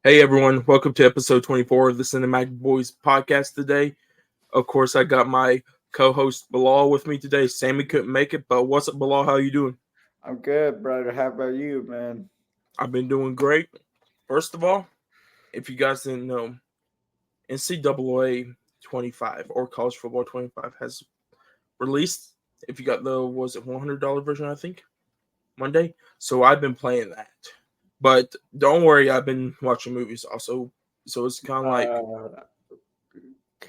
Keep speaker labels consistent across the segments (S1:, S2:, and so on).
S1: Hey everyone, welcome to episode 24 of the Cinematic Boys podcast today. Of course, I got my co-host Bilal with me today. Sammy couldn't make it, but what's up, Bilal? How you doing?
S2: I'm good, brother. How about you, man?
S1: I've been doing great. First of all, if you guys didn't know, NCAA 25 or College Football 25 has released. If you got the $100 version, I think Monday. So I've been playing that. But don't worry, I've been watching movies also. So it's kind of like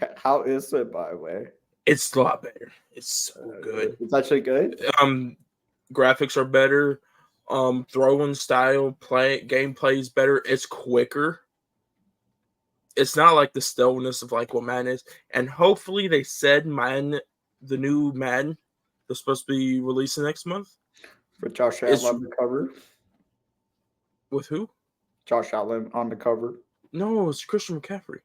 S2: Uh, how is it, by the way?
S1: it's a lot better. It's so good.
S2: It's actually good.
S1: Um, Graphics are better. Throwing style, gameplay is better. It's quicker. It's not like the stillness of like what Madden is. And hopefully they said Madden, the new Madden, they're supposed to be releasing next month.
S2: For Josh Allen
S1: It's
S2: on the cover.
S1: with who?
S2: Josh Allen on the cover.
S1: No, it's Christian McCaffrey.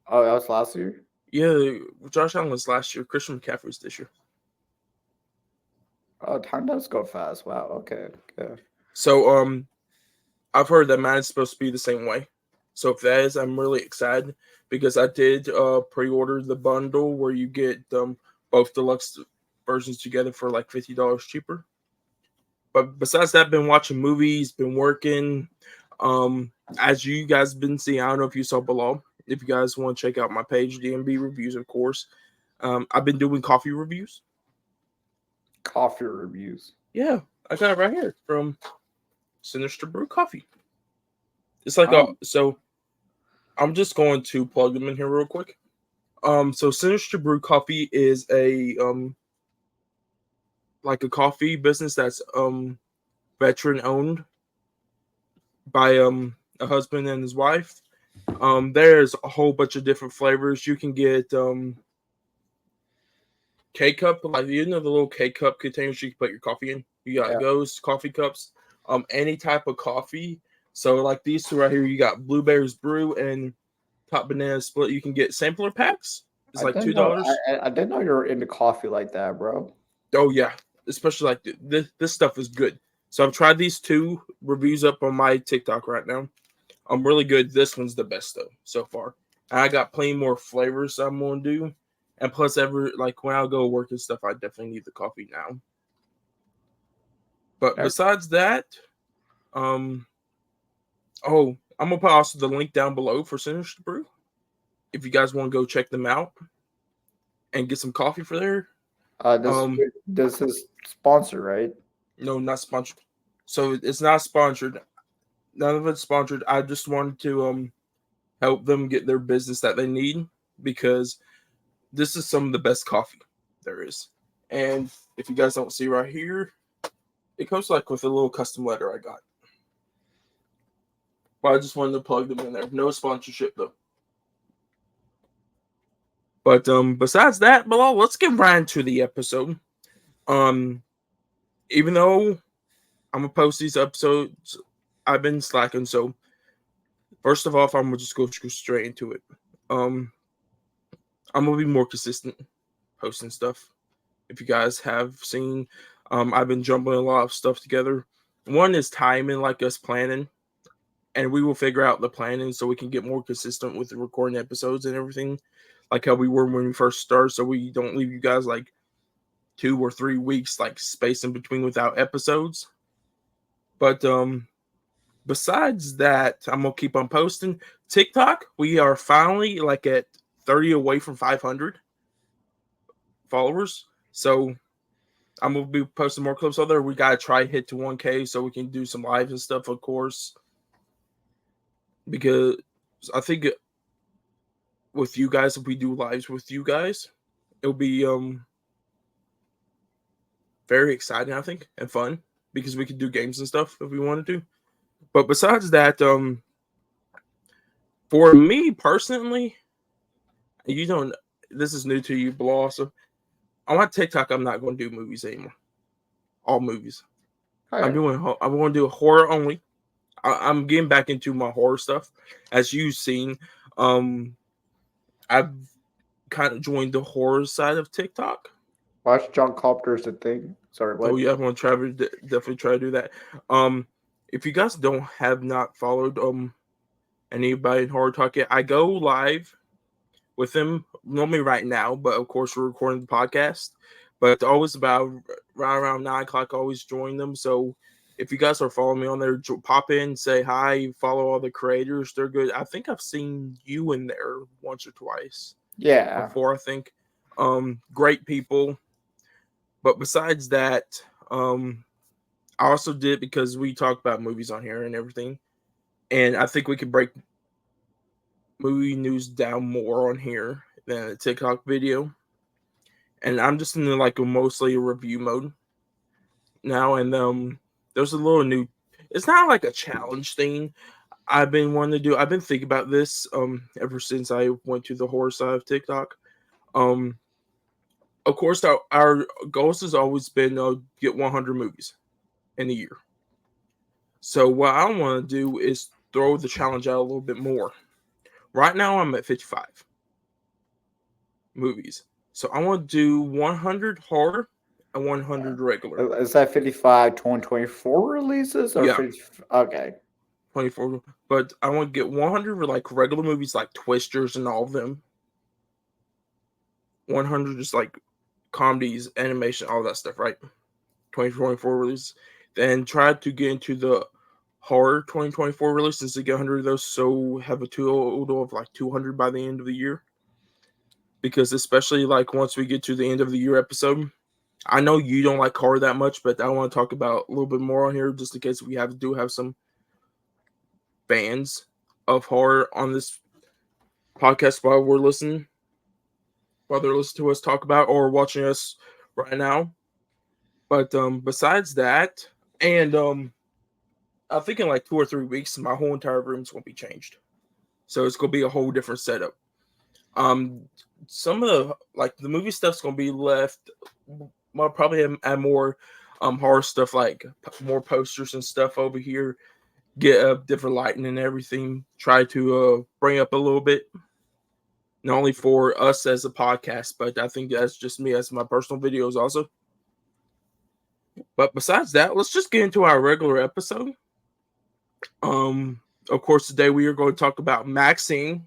S2: Oh, that was last year?
S1: Yeah, Josh Allen was last year. Christian McCaffrey's this year.
S2: Oh, time does go fast. Wow, okay. Yeah.
S1: So I've heard that Madden's supposed to be the same way. So if that is, I'm really excited because I did pre-order the bundle where you get both deluxe versions together for like $50 cheaper. But besides that, been watching movies, been working. As you guys been seeing, I don't know if you saw below. If you guys want to check out my page, DMB Reviews, of course. I've been doing coffee reviews.
S2: Coffee reviews.
S1: Yeah, I got it right here from Sinister Brew Coffee. It's like so I'm just going to plug them in here real quick. So Sinister Brew Coffee is a like a coffee business that's veteran owned by a husband and his wife. There's a whole bunch of different flavors. You can get K-cup, like the little K-cup containers you can put your coffee in. You got those coffee cups. Any type of coffee. So like these two right here, you got Blueberries Brew and Top Banana Split. You can get sampler packs. It's like $2.
S2: I didn't know you were into coffee like that, bro.
S1: Oh yeah, especially like this stuff is good. So I've tried these two reviews up on my TikTok right now. I'm really good. This one's the best though so far. And I got plenty more flavors I'm gonna do. And plus, like when I go work and stuff, I definitely need the coffee now. But besides that, I'm gonna put also the link down below for Sinister Brew. If you guys want to go check them out and get some coffee for there.
S2: This is sponsored, right?
S1: No, not sponsored. So it's not sponsored. None of it's sponsored. I just wanted to help them get their business that they need because this is some of the best coffee there is. And if you guys don't see right here, it comes like with a little custom letter I got. But I just wanted to plug them in there. No sponsorship though. But besides that, Bilal, let's get right into the episode. Even though I'm gonna post these episodes, I've been slacking. So first of all, if I'm gonna just go straight into it, I'm gonna be more consistent posting stuff. If you guys have seen, I've been jumbling a lot of stuff together. One is timing, like us planning, and we will figure out the planning so we can get more consistent with the recording episodes and everything, like how we were when we first started, so we don't leave you guys like 2 or 3 weeks like space in between without episodes. But besides that, I'm gonna keep on posting. TikTok, we are finally like at 30 away from 500 followers, so I'm gonna be posting more clips on there. We gotta try hit to 1K so we can do some lives and stuff, of course, because I think with you guys, if we do lives with you guys, it'll be very exciting, I think, and fun because we could do games and stuff if we wanted to. But besides that, for me personally, this is new to you, Bilal. So on my TikTok, I'm not going to do movies anymore. All movies. I'm going to do a horror only. I'm getting back into my horror stuff. As you've seen, I've kind of joined the horror side of TikTok.
S2: Watch John Carpenter's The Thing. Sorry, what?
S1: Oh yeah, I'm gonna definitely try to do that. If you guys have not followed Anybody in Horror Talk It. I go live with them normally right now, but of course we're recording the podcast. But always about right around 9 o'clock, I always join them. So if you guys are following me on there, pop in, say hi, follow all the creators. They're good. I think I've seen you in there once or twice.
S2: Yeah.
S1: Before, I think. Great people. But besides that, I also did because we talk about movies on here and everything. And I think we could break movie news down more on here than a TikTok video. And I'm just in like a mostly a review mode now. And there's a little new. It's not like a challenge thing I've been wanting to do. I've been thinking about this ever since I went to the horror side of TikTok. Of course, our goal has always been get 100 movies in a year. So what I want to do is throw the challenge out a little bit more. Right now, I'm at 55 movies. So I want to do 100 horror and 100 regular.
S2: Is that 55 2024 releases? Or
S1: Yeah.
S2: 50, okay.
S1: 24. But I want to get 100 like regular movies like Twisters and all of them. 100 just like comedies, animation, all that stuff, right? 2024 release. Then try to get into the horror 2024 releases to get 100 of those, so have a total of like 200 by the end of the year. Because especially like once we get to the end of the year episode, I know you don't like horror that much, but I want to talk about a little bit more on here just in case we do have some fans of horror on this podcast while they're listening to us talk about or watching us right now. But besides that, and I think in like 2 or 3 weeks, my whole entire room's gonna be changed. So it's gonna be a whole different setup. Some of the like the movie stuff's gonna be left. I'll probably add more horror stuff, like more posters and stuff over here. Get a different lighting and everything. Try to bring up a little bit, not only for us as a podcast, but I think that's just me as my personal videos also. But besides that, let's just get into our regular episode. Of course, today we are going to talk about Maxxxine.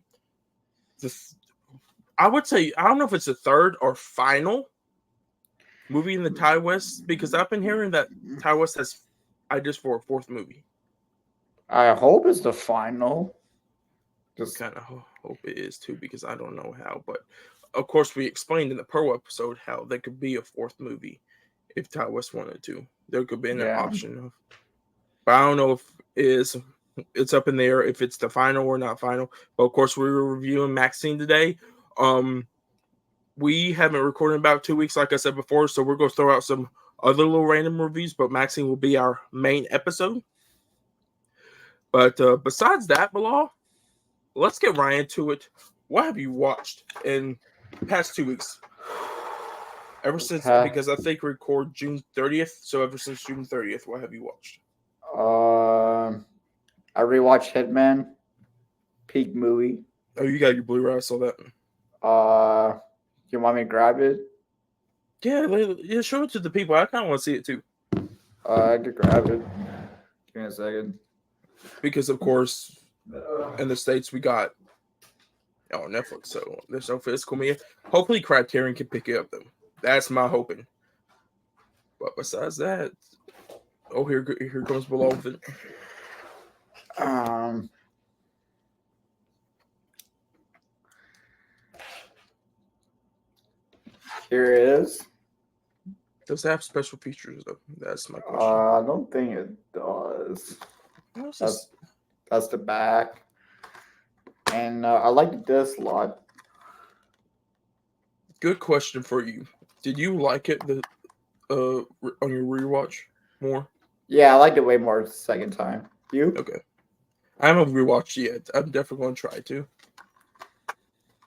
S1: I would say, I don't know if it's the third or final movie in the Thai West, because I've been hearing that Thai West has ideas for a fourth movie.
S2: I hope it's the final.
S1: Just kind of hope it is too, because I don't know how. But of course, we explained in the Pearl episode how there could be a fourth movie if Thai West wanted to. There could be an option of, but I don't know if it's up in the air if it's the final or not final. But of course, we were reviewing Maxxxine today. We haven't recorded in about 2 weeks, like I said before, so we're going to throw out some other little random reviews, but Maxxxine will be our main episode. But besides that, Bilal, let's get right into it. What have you watched in the past 2 weeks? Ever since, because I think we record June 30th, so ever since June 30th, what have you watched?
S2: I rewatched Hitman. Peak movie.
S1: Oh, you got your Blu-ray, I saw that.
S2: You want me to grab it?
S1: Yeah, show it to the people. I kind of want to see it too.
S2: I could grab it. Give me a second.
S1: Because, of course, in the States, we got on Netflix, so there's no physical media. Hopefully, Criterion can pick it up, though. That's my hoping. But besides that, here comes Bilal with it.
S2: Here it is.
S1: Does it have special features, though? That's my question.
S2: I don't think it does. That's the back. And I like this a lot. Good
S1: question for you. Did you like it on your rewatch more?
S2: Yeah, I liked it way more the second time. You?
S1: Okay. I haven't rewatched yet. I'm definitely going to try to.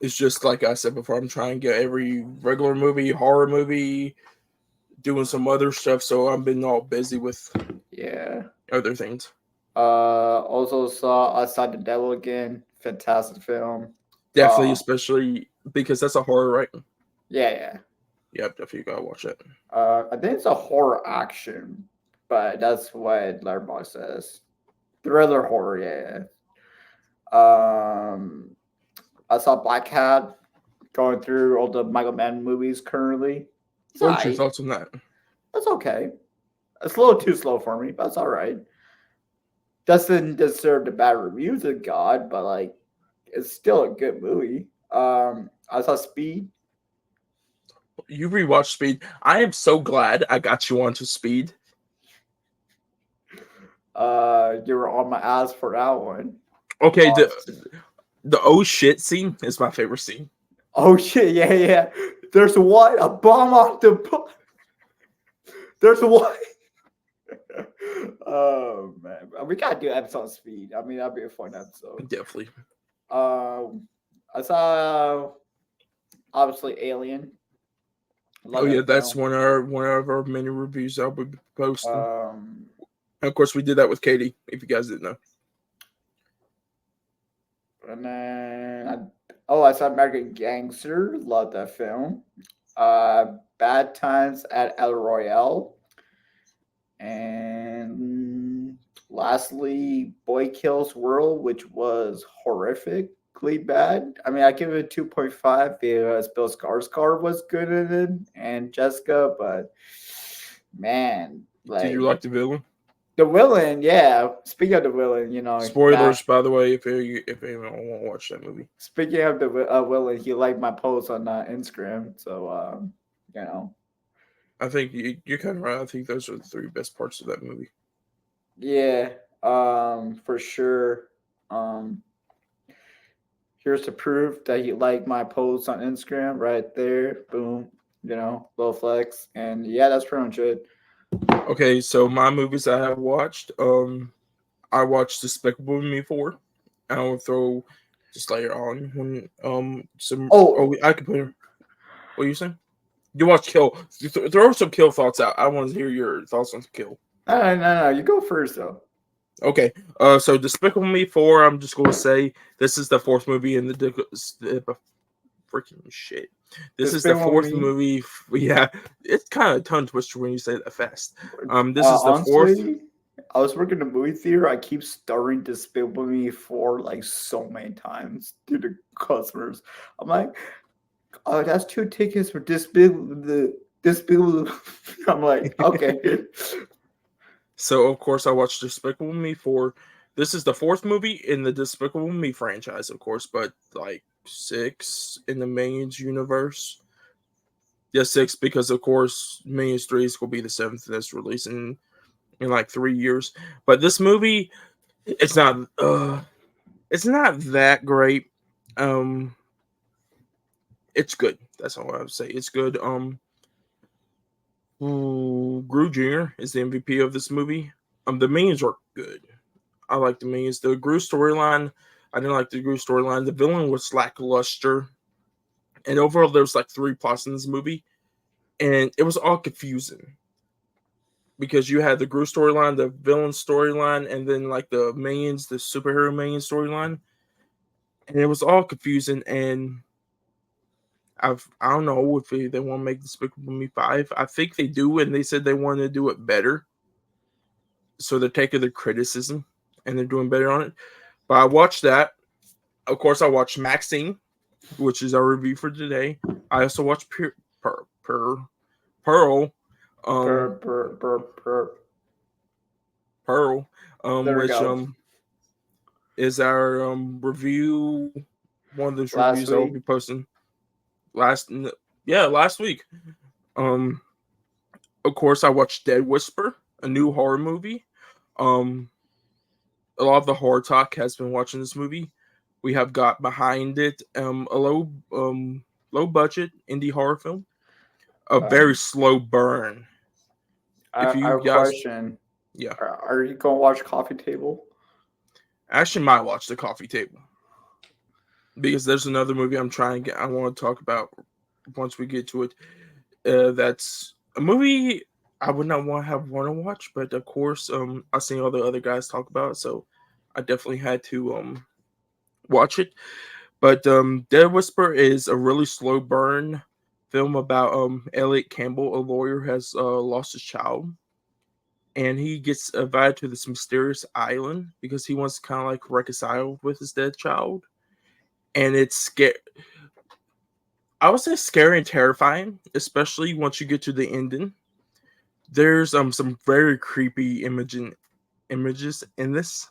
S1: It's just like I said before, I'm trying to get every regular movie, horror movie, doing some other stuff, so I've been all busy with other things.
S2: Also saw Outside the Devil Again. Fantastic film.
S1: Definitely, especially because that's a horror, right?
S2: Yeah.
S1: Yep, definitely gotta watch it.
S2: I think it's a horror action, but that's what Letterboxd says. Thriller horror, yeah. I saw Black Cat. Going through all the Michael Mann movies currently. It's
S1: What's your
S2: alright.
S1: thoughts on that?
S2: That's okay. It's a little too slow for me, but that's all right. Doesn't deserve the bad reviews it got, but like, it's still a good movie. I saw Speed.
S1: You rewatched Speed. I am so glad I got you onto Speed.
S2: You were on my ass for that one.
S1: Okay, the oh shit scene is my favorite scene.
S2: Oh shit! Yeah. There's what a bomb on the. There's what. Oh man, we gotta do episode on Speed. I mean, that'd be a fun episode.
S1: Definitely.
S2: I saw obviously Alien.
S1: Oh yeah, that's one of our many reviews I'll be posting.
S2: Um,
S1: and of course, we did that with Katie. If you guys didn't know.
S2: And then I saw American Gangster. Love that film. Bad Times at El Royale. And lastly, Boy Kills World, which was horrifically bad. I mean, I give it 2.5 because Bill Skarsgård was good in it and Jessica, but man, like,
S1: did you like the villain?
S2: The villain, yeah. Speaking of the villain, you know.
S1: Spoilers, by the way, if anyone won't watch that movie.
S2: Speaking of the villain, he liked my post on Instagram, so you know.
S1: I think you're kind of right. I think those are the three best parts of that movie.
S2: Yeah, for sure. Here's the proof that he liked my post on Instagram right there. Boom. You know, little flex. And yeah, that's pretty much it.
S1: Okay, so my movies I have watched. I watched Despicable Me 4. I'll throw just later on when some. I could put. What are you saying? You watch Kill. Throw some Kill thoughts out. I want to hear your thoughts on Kill.
S2: No. You go first though.
S1: Okay. So Despicable Me 4. I'm just going to say this is the fourth movie in the freaking shit. This is the fourth movie. Yeah, it's kind of tongue twister when you say that fast. This is the fourth.
S2: I was working in a movie theater. I keep starting Despicable Me 4 like so many times to the customers. I'm like, oh, that's 2 tickets for Despicable. I'm like, okay.
S1: So of course I watched Despicable Me 4. This is the fourth movie in the Despicable Me franchise, of course, but like 6 in the Minions universe. Yeah, 6 because of course Minions 3 is going to be the 7th that's releasing in like 3 years. But this movie, it's not that great. It's good. That's all I would say. It's good. Gru Jr. is the MVP of this movie. The Minions are good. I like the Minions. The Gru storyline, I didn't like the Gru storyline. The villain was lackluster. And overall, there was like 3 plots in this movie. And it was all confusing. Because you had the Gru storyline, the villain storyline, and then like the Minions, the superhero Minions storyline. And it was all confusing. And I don't know if they want to make Despicable Me 5. I think they do, and they said they want to do it better. So they're taking the criticism, and they're doing better on it. But I watched that. Of course, I watched Maxxxine, which is our review for today. I also watched Pearl. Pearl, which is our review. One of those reviews I'll be posting last week. Of course, I watched Dead Whisper, a new horror movie. A lot of the horror talk has been watching this movie. We have got behind it a low budget indie horror film, a very slow burn.
S2: I have a question.
S1: Yeah,
S2: are you gonna watch Coffee Table?
S1: I actually might watch The Coffee Table because there's another movie I want to talk about once we get to it. That's a movie I would not want to watch, but of course, I've seen all the other guys talk about it, so I definitely had to watch it. But Dead Whisper is a really slow burn film about Elliot Campbell, a lawyer, has lost his child, and he gets invited to this mysterious island because he wants to kind of like reconcile with his dead child. And it's scary. I would say scary and terrifying, especially once you get to the ending. There's some very creepy images in this.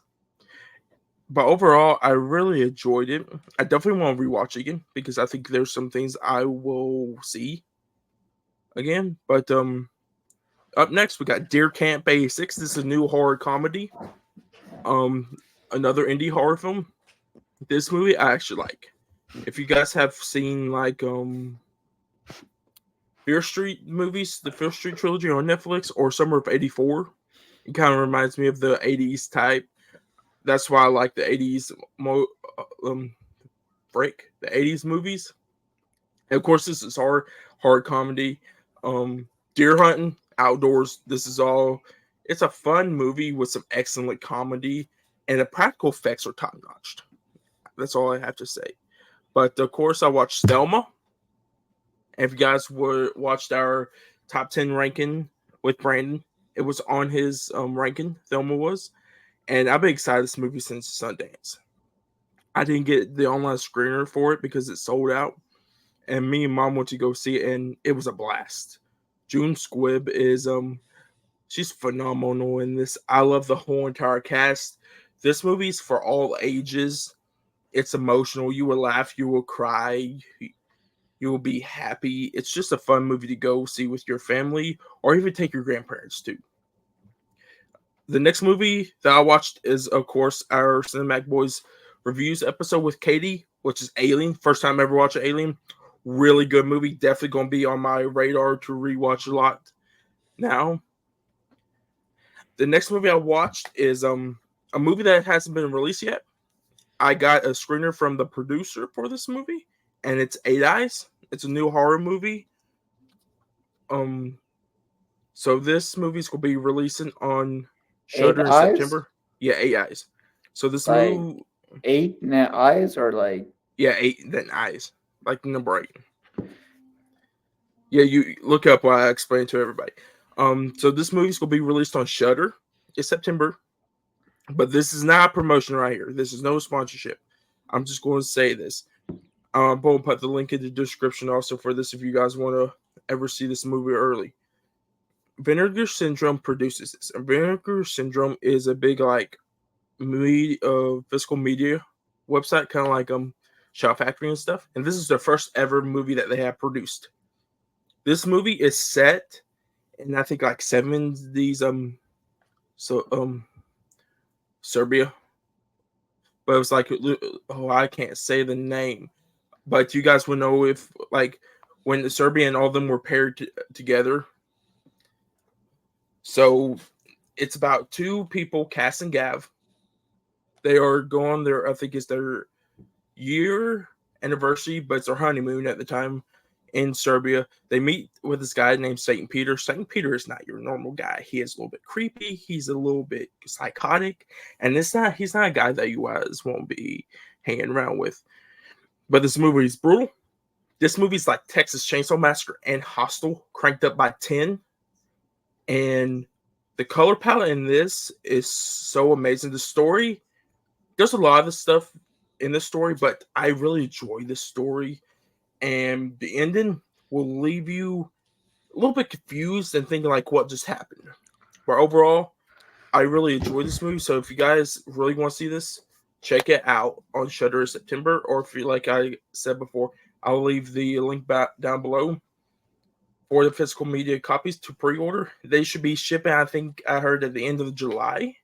S1: But overall, I really enjoyed it. I definitely want to rewatch it again because I think there's some things I will see again. But up next we got Deer Camp 86. This is a new horror comedy. Another indie horror film. This movie I actually like. If you guys have seen like Fear Street movies, the Fear Street trilogy on Netflix, or Summer of '84, it kind of reminds me of the '80s type. That's why I like the '80s the '80s movies. And of course, this is horror comedy, deer hunting, outdoors. This is all. It's a fun movie with some excellent comedy, and the practical effects are top notch. That's all I have to say. But of course, I watched Thelma. If you guys watched our top 10 ranking with Brandon, it was on his ranking. Thelma was, and I've been excited this movie since Sundance. I didn't get the online screener for it because it sold out, and me and Mom went to go see it, and it was a blast. June Squibb is she's phenomenal in this. I love the whole entire cast. This movie's for all ages. It's emotional. You will laugh, you will cry, you will be happy. It's just a fun movie to go see with your family or even take your grandparents to. The next movie that I watched is, of course, our Cinematic Boys reviews episode with Katie, which is Alien. First time ever watching Alien. Really good movie. Definitely going to be on my radar to rewatch a lot now. The next movie I watched is a movie that hasn't been released yet. I got a screener from the producer for this movie, and it's Eight Eyes. It's a new horror movie. So this movie's gonna be releasing on Shudder in September. Yeah, Eight Eyes. So this
S2: like
S1: movie,
S2: 8 eyes, or like
S1: eight then eyes, like number 8. Yeah, you look up while I explain to everybody. So this movie's gonna be released on Shudder in September. But this is not a promotion right here. This is no sponsorship. I'm just going to say this. I'm going to put the link in the description also for this if you guys want to ever see this movie early. Vinegar Syndrome produces this. And Vinegar Syndrome is a big like physical media website, kind of like Shout Factory and stuff. And this is their first ever movie that they have produced. This movie is set in I think like 70s Serbia, but it was like, oh, I can't say the name, but you guys will know if like when the Serbia and all of them were paired together. So it's about two people, Cass and Gav. They are going there. I think it's their year anniversary, but it's their honeymoon at the time in Serbia. They meet with this guy named Saint Peter. Saint Peter is not your normal guy. He is a little bit creepy. He's a little bit psychotic, and he's not a guy that you guys won't be hanging around with. But this movie is brutal. This movie's like Texas Chainsaw Massacre and Hostel cranked up by 10. And the color palette in this is so amazing. The story, there's a lot of the stuff in this story, but I really enjoy this story. And the ending will leave you a little bit confused and thinking like what just happened. But overall, I really enjoyed this movie. So if you guys really want to see this, check it out on Shudder in September. Or if you like I said before, I'll leave the link back down below for the physical media copies to pre-order. They should be shipping, I think I heard, at the end of July.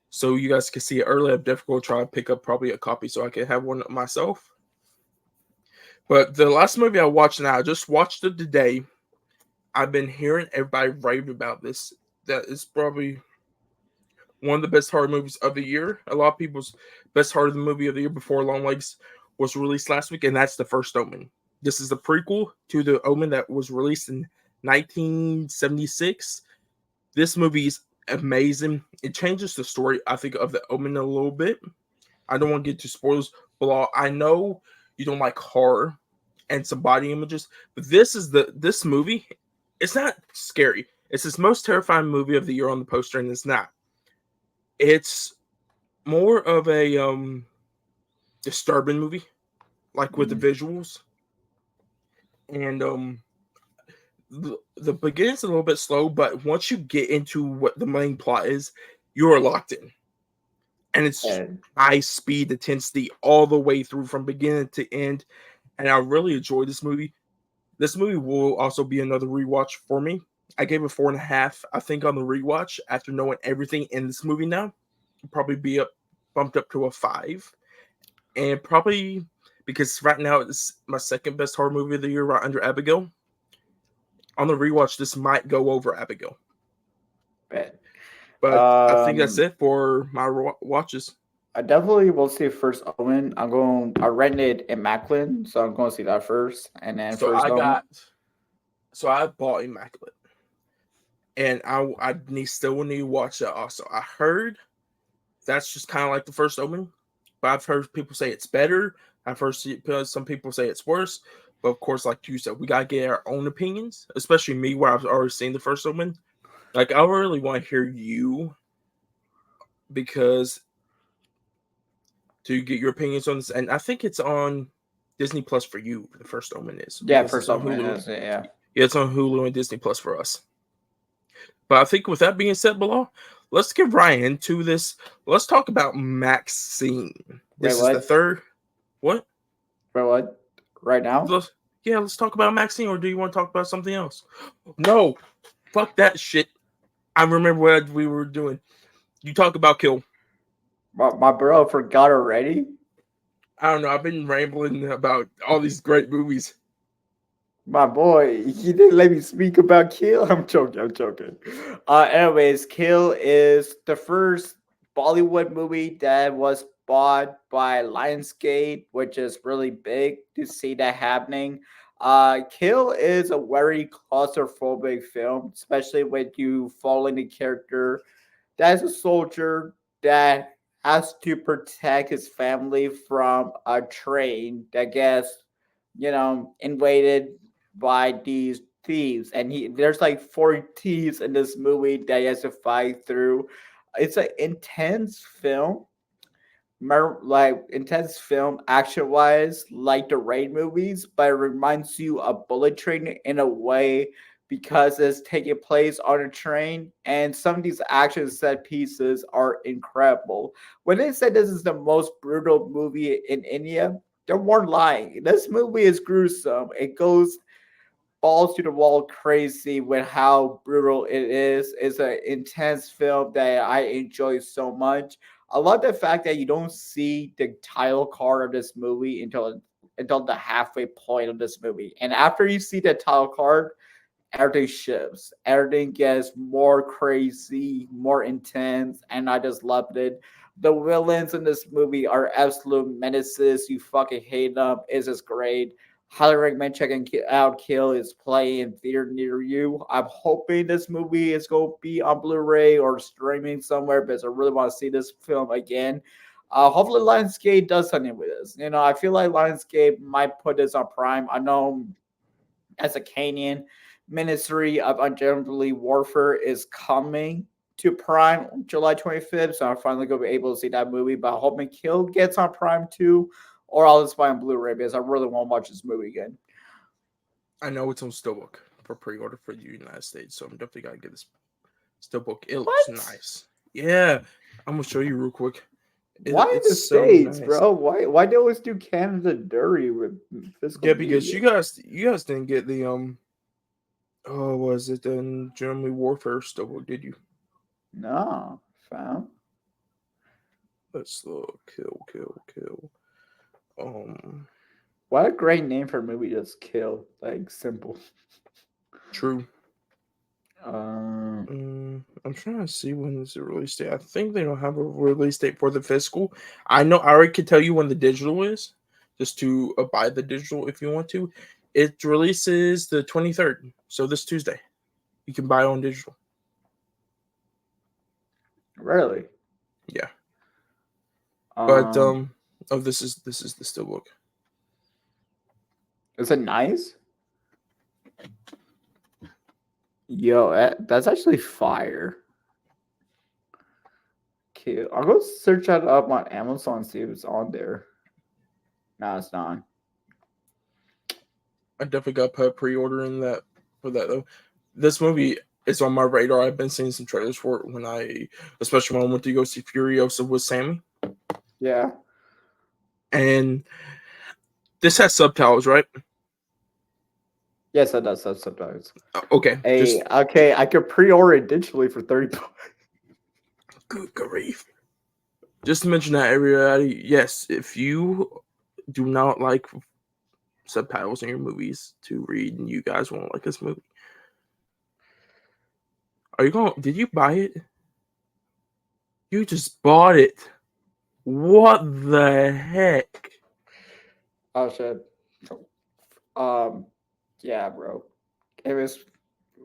S1: So you guys can see it early. I'm definitely going to try and pick up probably a copy so I can have one myself. But the last movie I watched, and I just watched it today, I've been hearing everybody rave about this. That is probably one of the best horror movies of the year. A lot of people's best horror movie of the year before Longlegs was released last week, and that's The First Omen. This is the prequel to The Omen that was released in 1976. This movie is amazing. It changes the story, I think, of The Omen a little bit. I don't want to get to spoilers, but I know you don't like horror and some body images, but this movie, it's not scary. It's his most terrifying movie of the year on the poster, and it's not. It's more of a disturbing movie, like with the visuals. And the beginning's a little bit slow, but once you get into what the main plot is, you are locked in. And it's
S2: And
S1: high speed intensity all the way through from beginning to end. And I really enjoyed this movie. This movie will also be another rewatch for me. I gave it 4.5. I think on the rewatch, after knowing everything in this movie now, it'll probably be bumped up to a 5. And probably because right now it's my second best horror movie of the year, right under Abigail. On the rewatch, this might go over Abigail.
S2: bet.
S1: But I think that's it for my watches.
S2: I definitely will see First Omen. I rented in Macklin, so I'm going to see that first, and then
S1: So
S2: First Omen.
S1: I bought Immaculate, and I still need to watch that also. I heard that's just kind of like the First Omen, but I've heard people say it's better. I've heard some people say it's worse. But of course, like you said, we gotta get our own opinions, especially me, where I've already seen the First Omen. Like, I really want to hear you because to get your opinions on this, and I think it's on Disney Plus for you. The First Omen is
S2: Yeah,
S1: because
S2: First
S1: it's on
S2: Omen
S1: Hulu.
S2: is yeah.
S1: Yeah, it's on Hulu and Disney Plus for us. But I think with that being said, Bilal, let's get right into this. Let's talk about Maxxxine.
S2: Wait,
S1: This is the
S2: what?
S1: third. What?
S2: Wait, what? Right now?
S1: Let's talk about Maxxxine, or do you want to talk about something else? No, fuck that shit. I remember what we were doing. You talk about Kill.
S2: My bro forgot already.
S1: I don't know. I've been rambling about all these great movies.
S2: My boy, he didn't let me speak about Kill. I'm joking. I'm joking. Anyways, Kill is the first Bollywood movie that was bought by Lionsgate, which is really big to see that happening. Kill is a very claustrophobic film, especially when you fall in the character that's a soldier that has to protect his family from a train that gets, invaded by these thieves. And there's like 4 thieves in this movie that he has to fight through. It's an intense film, like intense film action wise, like the Raid movies, but it reminds you of Bullet Train in a way because it's taking place on a train, and some of these action set pieces are incredible. When they said this is the most brutal movie in India, they weren't lying. This movie is gruesome. It goes balls to the wall crazy with how brutal it is. It's an intense film that I enjoy so much. I love the fact that you don't see the title card of this movie until the halfway point of this movie. And after you see the title card, everything shifts. Everything gets more crazy, more intense, and I just loved it. The villains in this movie are absolute menaces. You fucking hate them. It's just great. Highly recommend checking out Kill. Is playing in theater near you. I'm hoping this movie is going to be on Blu-ray or streaming somewhere because I really want to see this film again. Hopefully Lionsgate does something with this. I feel like Lionsgate might put this on Prime. I know as a Canadian, Ministry of Ungenderly Warfare is coming to Prime on July 25th, so I'm finally going to be able to see that movie. But I hope Kill gets on Prime too, or I'll just buy on Blu-ray because I really want to watch this movie again.
S1: I know it's on Steelbook for pre-order for the United States, so I'm definitely gotta get this Steelbook. It looks nice. Yeah, I'm gonna show you real quick.
S2: Why in the States, bro? Why they always do Canada dirty with fiscal?
S1: Yeah, because you guys didn't get the oh, was it the German Warfare Steelbook? Did you?
S2: No, fam.
S1: Let's look. Kill.
S2: What a great name for a movie. Just Kill, like simple.
S1: True.
S2: Um,
S1: I'm trying to see when is the release date. I think they don't have a release date for the physical. I know I already could tell you when the digital is, just to buy the digital if you want to. It releases the 23rd, so this Tuesday. You can buy it on digital.
S2: Really?
S1: Yeah. But this is the steelbook.
S2: Is it nice? Yo, that's actually fire. Okay, I'll go search that up on Amazon and see if it's on there. No, it's not.
S1: I definitely got put pre-order in that for that though. This movie is on my radar. I've been seeing some trailers for it especially when I went to go see Furiosa with Sammy.
S2: Yeah.
S1: And this has subtitles, right?
S2: Yes, that does have subtitles.
S1: Okay,
S2: Hey,
S1: just
S2: okay, I could pre-order it digitally for $30.
S1: good grief. Just to mention that, everybody, yes, if you do not like subtitles in your movies to read and you guys won't like this movie, did you buy it? You just bought it. What the heck?
S2: Oh shit. Yeah, bro. It was.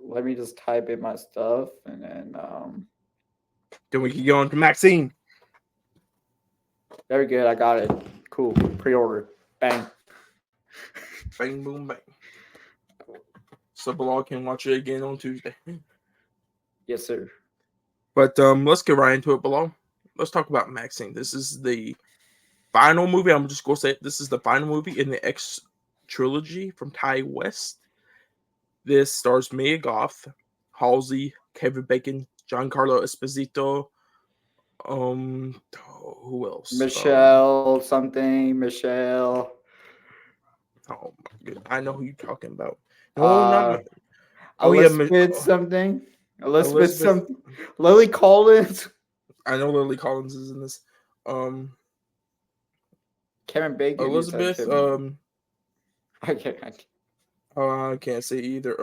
S2: Let me just type in my stuff and then
S1: Then we can go on to Maxxxine.
S2: very good. I got it. Cool. Pre-order. Bang.
S1: Bang, boom, bang. So Bilal can watch it again on Tuesday.
S2: Yes, sir.
S1: But let's get right into it, Bilal. Let's talk about Maxxxine. This is the final movie. I'm just going to say it. This is the final movie in the X trilogy from Ty West. This stars Mia Goth, Halsey, Kevin Bacon, Giancarlo Esposito. Who else?
S2: Michelle something. Michelle.
S1: Oh my god, I know who you're talking about. No, not. Oh yeah,
S2: Elizabeth something. Elizabeth
S1: Elizabeth.
S2: something. Lily Collins.
S1: I know Lily Collins is in this.
S2: Kevin Bacon. You said
S1: Elizabeth.
S2: Kevin.
S1: I can't say either.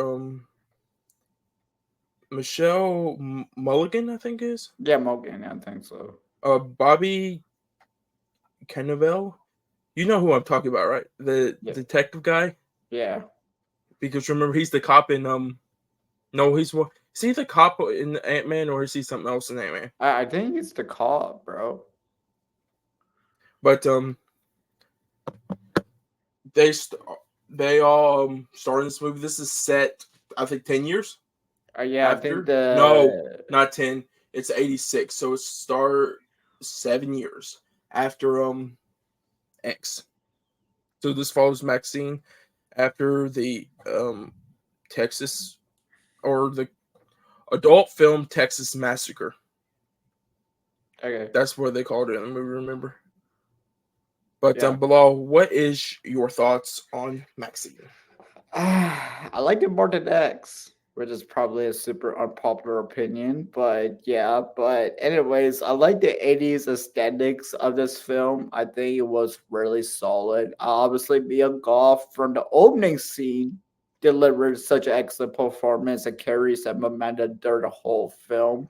S1: Michelle Mulligan, I think is.
S2: Yeah, Morgan. I think so.
S1: Bobby Cannavale. You know who I'm talking about, right? The detective guy.
S2: Yeah.
S1: Because remember, he's the cop in No, is he the cop in Ant-Man or is he something else in Ant-Man?
S2: I think it's the cop, bro.
S1: But they all started this movie. This is set, I think, 10 years.
S2: Yeah,
S1: after.
S2: I think the
S1: No, not 10. It's 86. So it's 7 years after X. So this follows Maxxxine after the Texas or the adult film Texas Massacre.
S2: Okay.
S1: That's what they called it in the movie, remember? But
S2: Yeah.
S1: Bilal, what is your thoughts on Maxxxine?
S2: I like it more than X, which is probably a super unpopular opinion, but yeah. But anyways, I like the 80s aesthetics of this film. I think it was really solid. Obviously, Mia Goth from the opening scene delivered such an excellent performance and carries that momentum during the whole film.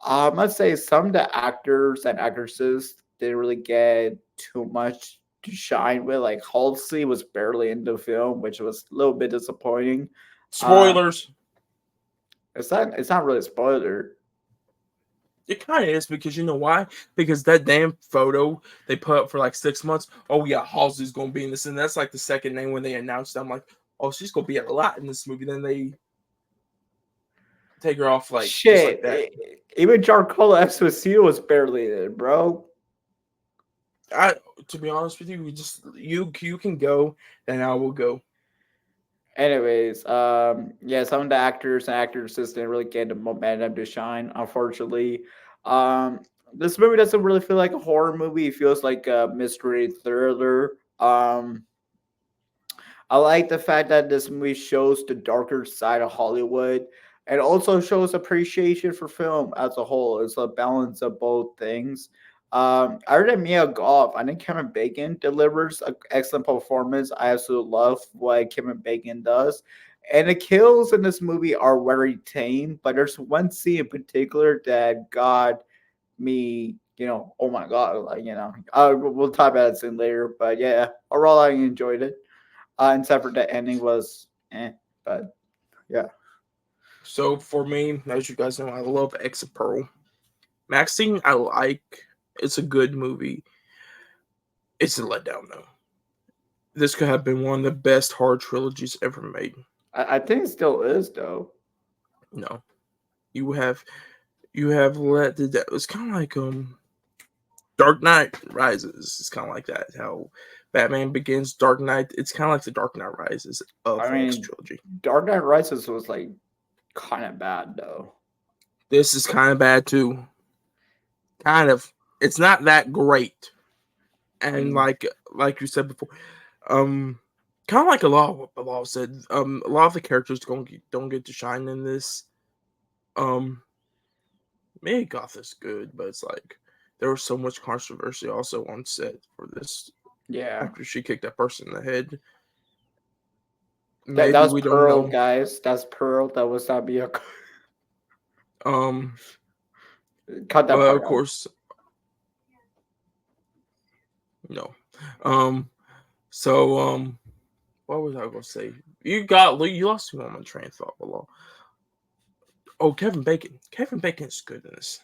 S2: I must say some of the actors and actresses didn't really get too much to shine with. Like Halsey was barely in the film, which was a little bit disappointing.
S1: Spoilers.
S2: It's not really a spoiler.
S1: It kind of is because you know why? Because that damn photo they put up for like 6 months. Oh yeah, Halsey's gonna be in this, and that's like the second name when they announced it. I'm like, oh, she's gonna be a lot in this movie. Then they take her off like just like
S2: Shit,
S1: that.
S2: Even Giancarlo Esposito was barely in it, bro.
S1: To be honest with you, you can go, and I will go.
S2: Anyways, yeah, some of the actors and actresses didn't really get the momentum to shine, unfortunately. This movie doesn't really feel like a horror movie. It feels like a mystery thriller. I like the fact that this movie shows the darker side of Hollywood and also shows appreciation for film as a whole. It's a balance of both things. Other than Mia Goth, I think Kevin Bacon delivers an excellent performance. I absolutely love what Kevin Bacon does. And the kills in this movie are very tame, but there's one scene in particular that got me, oh my God, like, we'll talk about it soon later. But yeah, overall, I enjoyed it. And separate the ending was but yeah.
S1: So for me, as you guys know, I love X of Pearl. Maxxxine, I like. It's a good movie. It's a letdown though. This could have been one of the best horror trilogies ever made.
S2: I think it still is though.
S1: No, you have let the. It's kind of like Dark Knight Rises. It's kind of like that. How Batman Begins, Dark Knight. It's kind of like the Dark Knight Rises of
S2: I
S1: the X
S2: mean,
S1: trilogy.
S2: Dark Knight Rises was like kind of bad though.
S1: This is kind of bad too. Kind of. It's not that great. And like you said before, kind of like a lot of what Bilal said. A lot of the characters don't get to shine in this. Maybe Goth is good, but it's like there was so much controversy also on set for this.
S2: Yeah,
S1: After she kicked that person in the head,
S2: that
S1: maybe
S2: was
S1: we don't
S2: Pearl,
S1: know.
S2: guys. That's Pearl. That was not be a
S1: Um,
S2: cut that part
S1: of
S2: out.
S1: course, no. So what was I gonna say? You lost me on my train of thought, Bilal. Oh, Kevin Bacon. Kevin Bacon's good in this.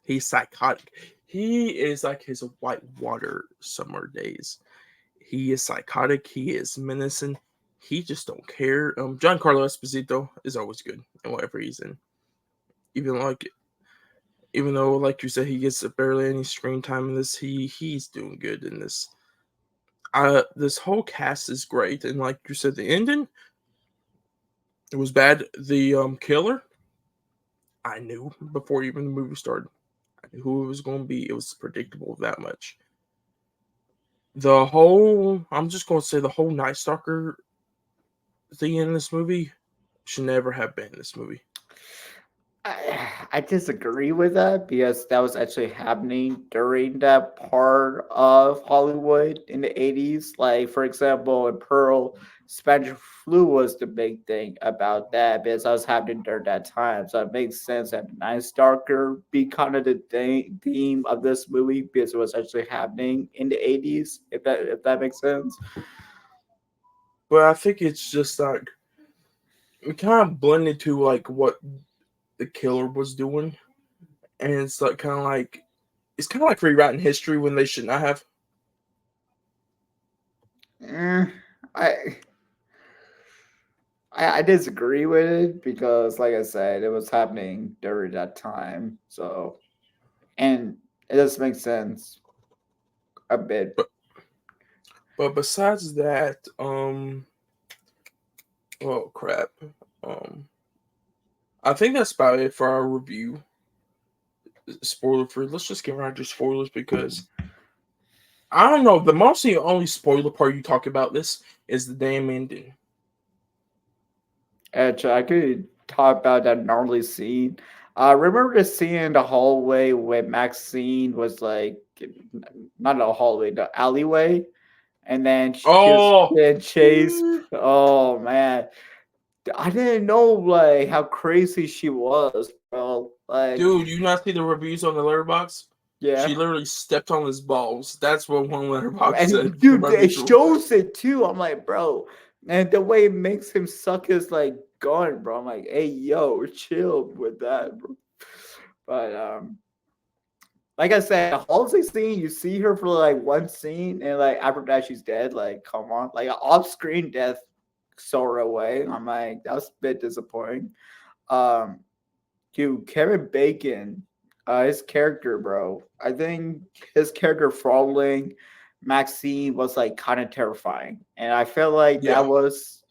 S1: He's psychotic. He is like his whitewater summer days. He is psychotic. He is menacing. He just don't care. Giancarlo Esposito is always good in whatever he's in. Even though, like you said, he gets barely any screen time in this, he's doing good in this. This whole cast is great, and like you said, the ending it was bad. The killer, I knew before even the movie started. I knew who it was going to be. It was predictable that much. I'm just going to say the whole Night Stalker thing in this movie should never have been in this movie.
S2: I disagree with that because that was actually happening during that part of Hollywood in the 80s. Like, for example, in Pearl, Spanish flu was the big thing about that because that was happening during that time. So it makes sense that Night Stalker be kind of the theme of this movie because it was actually happening in the 80s, if that makes sense.
S1: But I think it's just like it kind of blended to like what the killer was doing, and it's like kind of like rewriting history when they should not have.
S2: Eh, I I disagree with it because, like I said, it was happening during that time. So, and it does make sense a bit.
S1: But besides that, oh crap, um, I think that's about it for our review. Spoiler free. Let's just get right to spoilers because I don't know. The only spoiler part you talk about this is the damn ending.
S2: Actually, I could talk about that gnarly scene. Remember the scene in the hallway when Maxine was like, not the hallway, the alleyway, and then she was
S1: Oh,
S2: getting chased. Oh man, I didn't know like how crazy she was, bro. Like,
S1: dude, you not see the reviews on the Letterboxd?
S2: yeah.
S1: She literally stepped on his balls. That's what one Letterboxd
S2: And
S1: said. The
S2: dude, it
S1: review.
S2: shows it too. I'm like, bro, and the way it makes him suck his like gun, bro. I'm like, hey, yo, chill with that, bro. But like I said, the Halsey scene, you see her for like one scene, and like after that, she's dead. Like, come on, like an off-screen death, sort of way. I'm like, that's a bit disappointing. Um, Dude, Kevin Bacon, his character, bro. I think his character following Maxine was like kind of terrifying, and I felt like that
S1: Yeah.
S2: was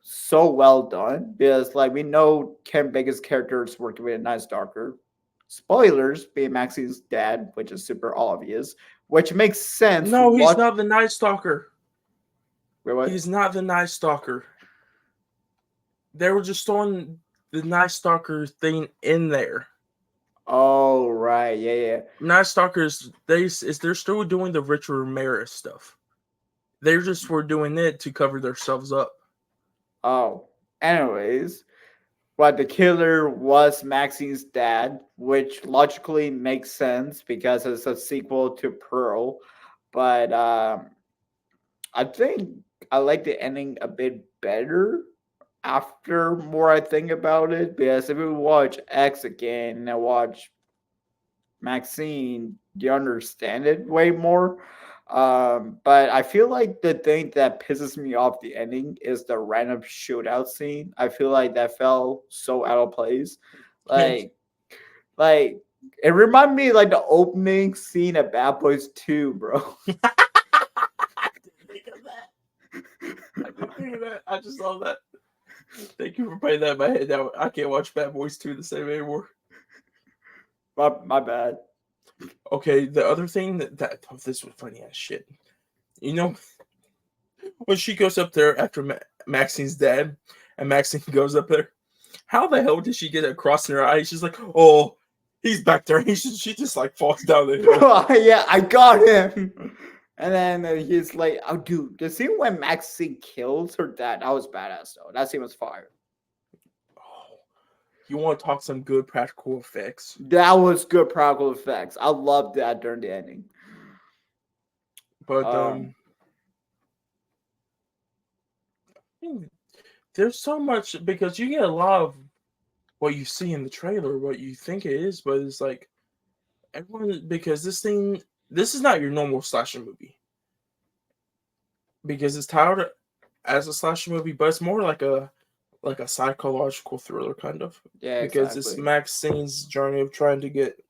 S2: so well done because, like, we know Kevin Bacon's character is working with a Night Stalker. Spoilers, being Maxine's dad, which is super obvious, which makes sense.
S1: No, he's
S2: What?
S1: not the Night Stalker.
S2: Wait, what?
S1: He's not the Night Stalker. They were just throwing the Night Stalker thing in there.
S2: Oh, right, yeah, yeah.
S1: Night Stalkers, they're still doing the Richard Ramirez stuff. They just were doing it to cover themselves up.
S2: Oh, anyways. But the killer was Maxine's dad, which logically makes sense because it's a sequel to Pearl. But I think I like the ending a bit better after more I think about it. Because if we watch X again and I watch Maxine, you understand it way more. But I feel like the thing that pisses me off the ending is the random shootout scene. I feel like that fell so out of place. Like, like it reminded me like the opening scene of Bad Boys 2, bro.
S1: I didn't think of that. I didn't think of that. I just saw that. Thank you for putting that in my head. Now I can't watch Bad Boys 2 the same anymore.
S2: My bad.
S1: Okay, the other thing this was funny as shit. You know, when she goes up there after Maxine's dad, and Maxine goes up there, how the hell did she get it crossing her eyes? She's like, "Oh, he's back there." She just like falls down the hill.
S2: Bro, yeah, I got him. And then he's like, "Oh, dude, the scene when Maxine kills her dad, that was badass though. That scene was fire.
S1: Oh, you want to talk some good practical effects?
S2: That was good practical effects. I loved that during the ending.
S1: But there's so much because you get a lot of what you see in the trailer, what you think it is, but it's like everyone because this is not your normal slasher movie because it's titled as a slasher movie, but it's more like a psychological thriller kind of.
S2: Yeah,
S1: Because
S2: exactly.
S1: it's Maxine's journey of trying to get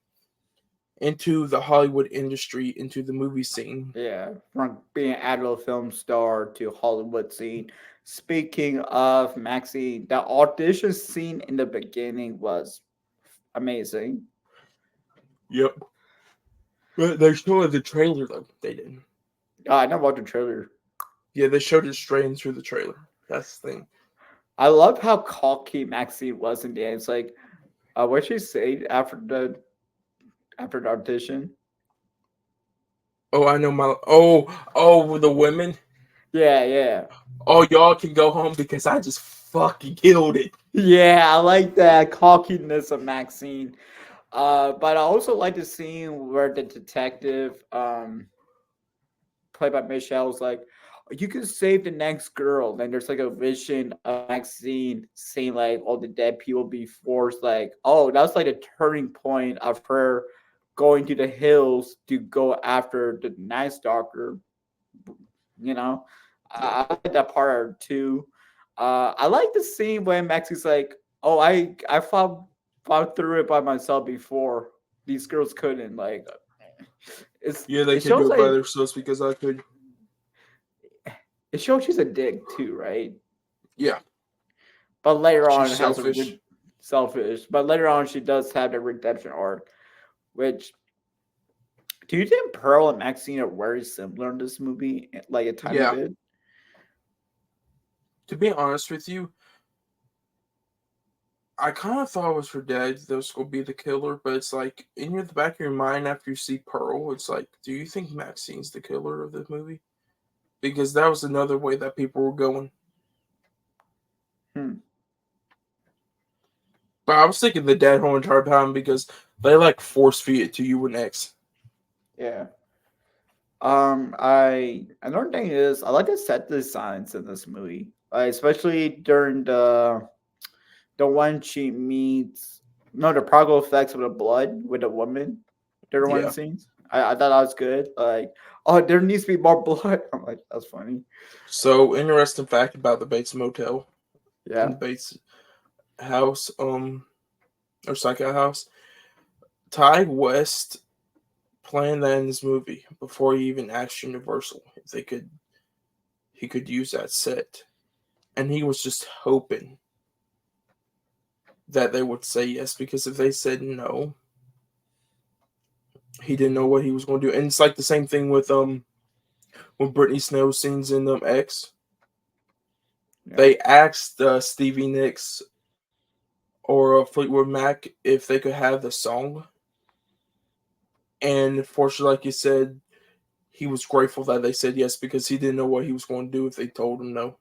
S1: into the Hollywood industry, into the movie scene.
S2: Yeah, from being an adult film star to Hollywood scene. Speaking of Maxine, the audition scene in the beginning was amazing.
S1: Yep. But they showed the trailer though. They didn't.
S2: I never watched the trailer.
S1: Yeah, they showed it straight in through the trailer. That's the thing.
S2: I love how cocky Maxine was in the end. It's like, what she said after the audition.
S1: Oh, I know my. Oh, the women.
S2: Yeah, yeah,
S1: Oh, y'all can go home because I just fucking killed it.
S2: yeah. I like that cockiness of Maxine. But I also like the scene where the detective, played by Michelle, was like, "You can save the next girl." Then there's like a vision of Maxine seeing like all the dead people before. It's like, oh, that's like a turning point of her going to the hills to go after the Night Stalker. You know,
S1: Yeah.
S2: I like that part too. I like the scene when Maxine's like, "Oh, I fought through it by myself before. These girls couldn't." Like,
S1: Yeah, they
S2: it
S1: can
S2: shows
S1: do it by
S2: like
S1: themselves because I could.
S2: it shows she's a dick too, right?
S1: Yeah,
S2: But later
S1: she's
S2: on, it has a
S1: selfish.
S2: selfish. But later on, she does have the redemption arc. Which do you think Pearl and Maxine are very similar in this movie? Like a tiny
S1: Yeah.
S2: bit.
S1: To be honest with you, I kind of thought it was her dad that was going to be the killer, but it's like in the back of your mind after you see Pearl, it's like, do you think Maxine's the killer of the movie? Because that was another way that people were going.
S2: Hmm.
S1: But I was thinking the dad whole entire time because they like force feed it to you with X.
S2: Yeah. I another thing is I like the set designs in this movie, especially during the one she meets. No, the practical effects of the blood with the woman. During one of
S1: Yeah.
S2: the scenes, I thought that was good. Like, oh, there needs to be more blood. I'm like, that's funny.
S1: So interesting fact about the Bates Motel and
S2: Yeah,
S1: the Bates house, or Psycho house. Ty West planned that in his movie before he even asked Universal if he could use that set. And he was just hoping that they would say yes, because if they said no, he didn't know what he was going to do. And it's like the same thing with when Brittany Snow sings in X.
S2: yeah,
S1: They asked Stevie Nicks or Fleetwood Mac if they could have the song, and fortunately, like you said, he was grateful that they said yes because he didn't know what he was going to do if they told him no.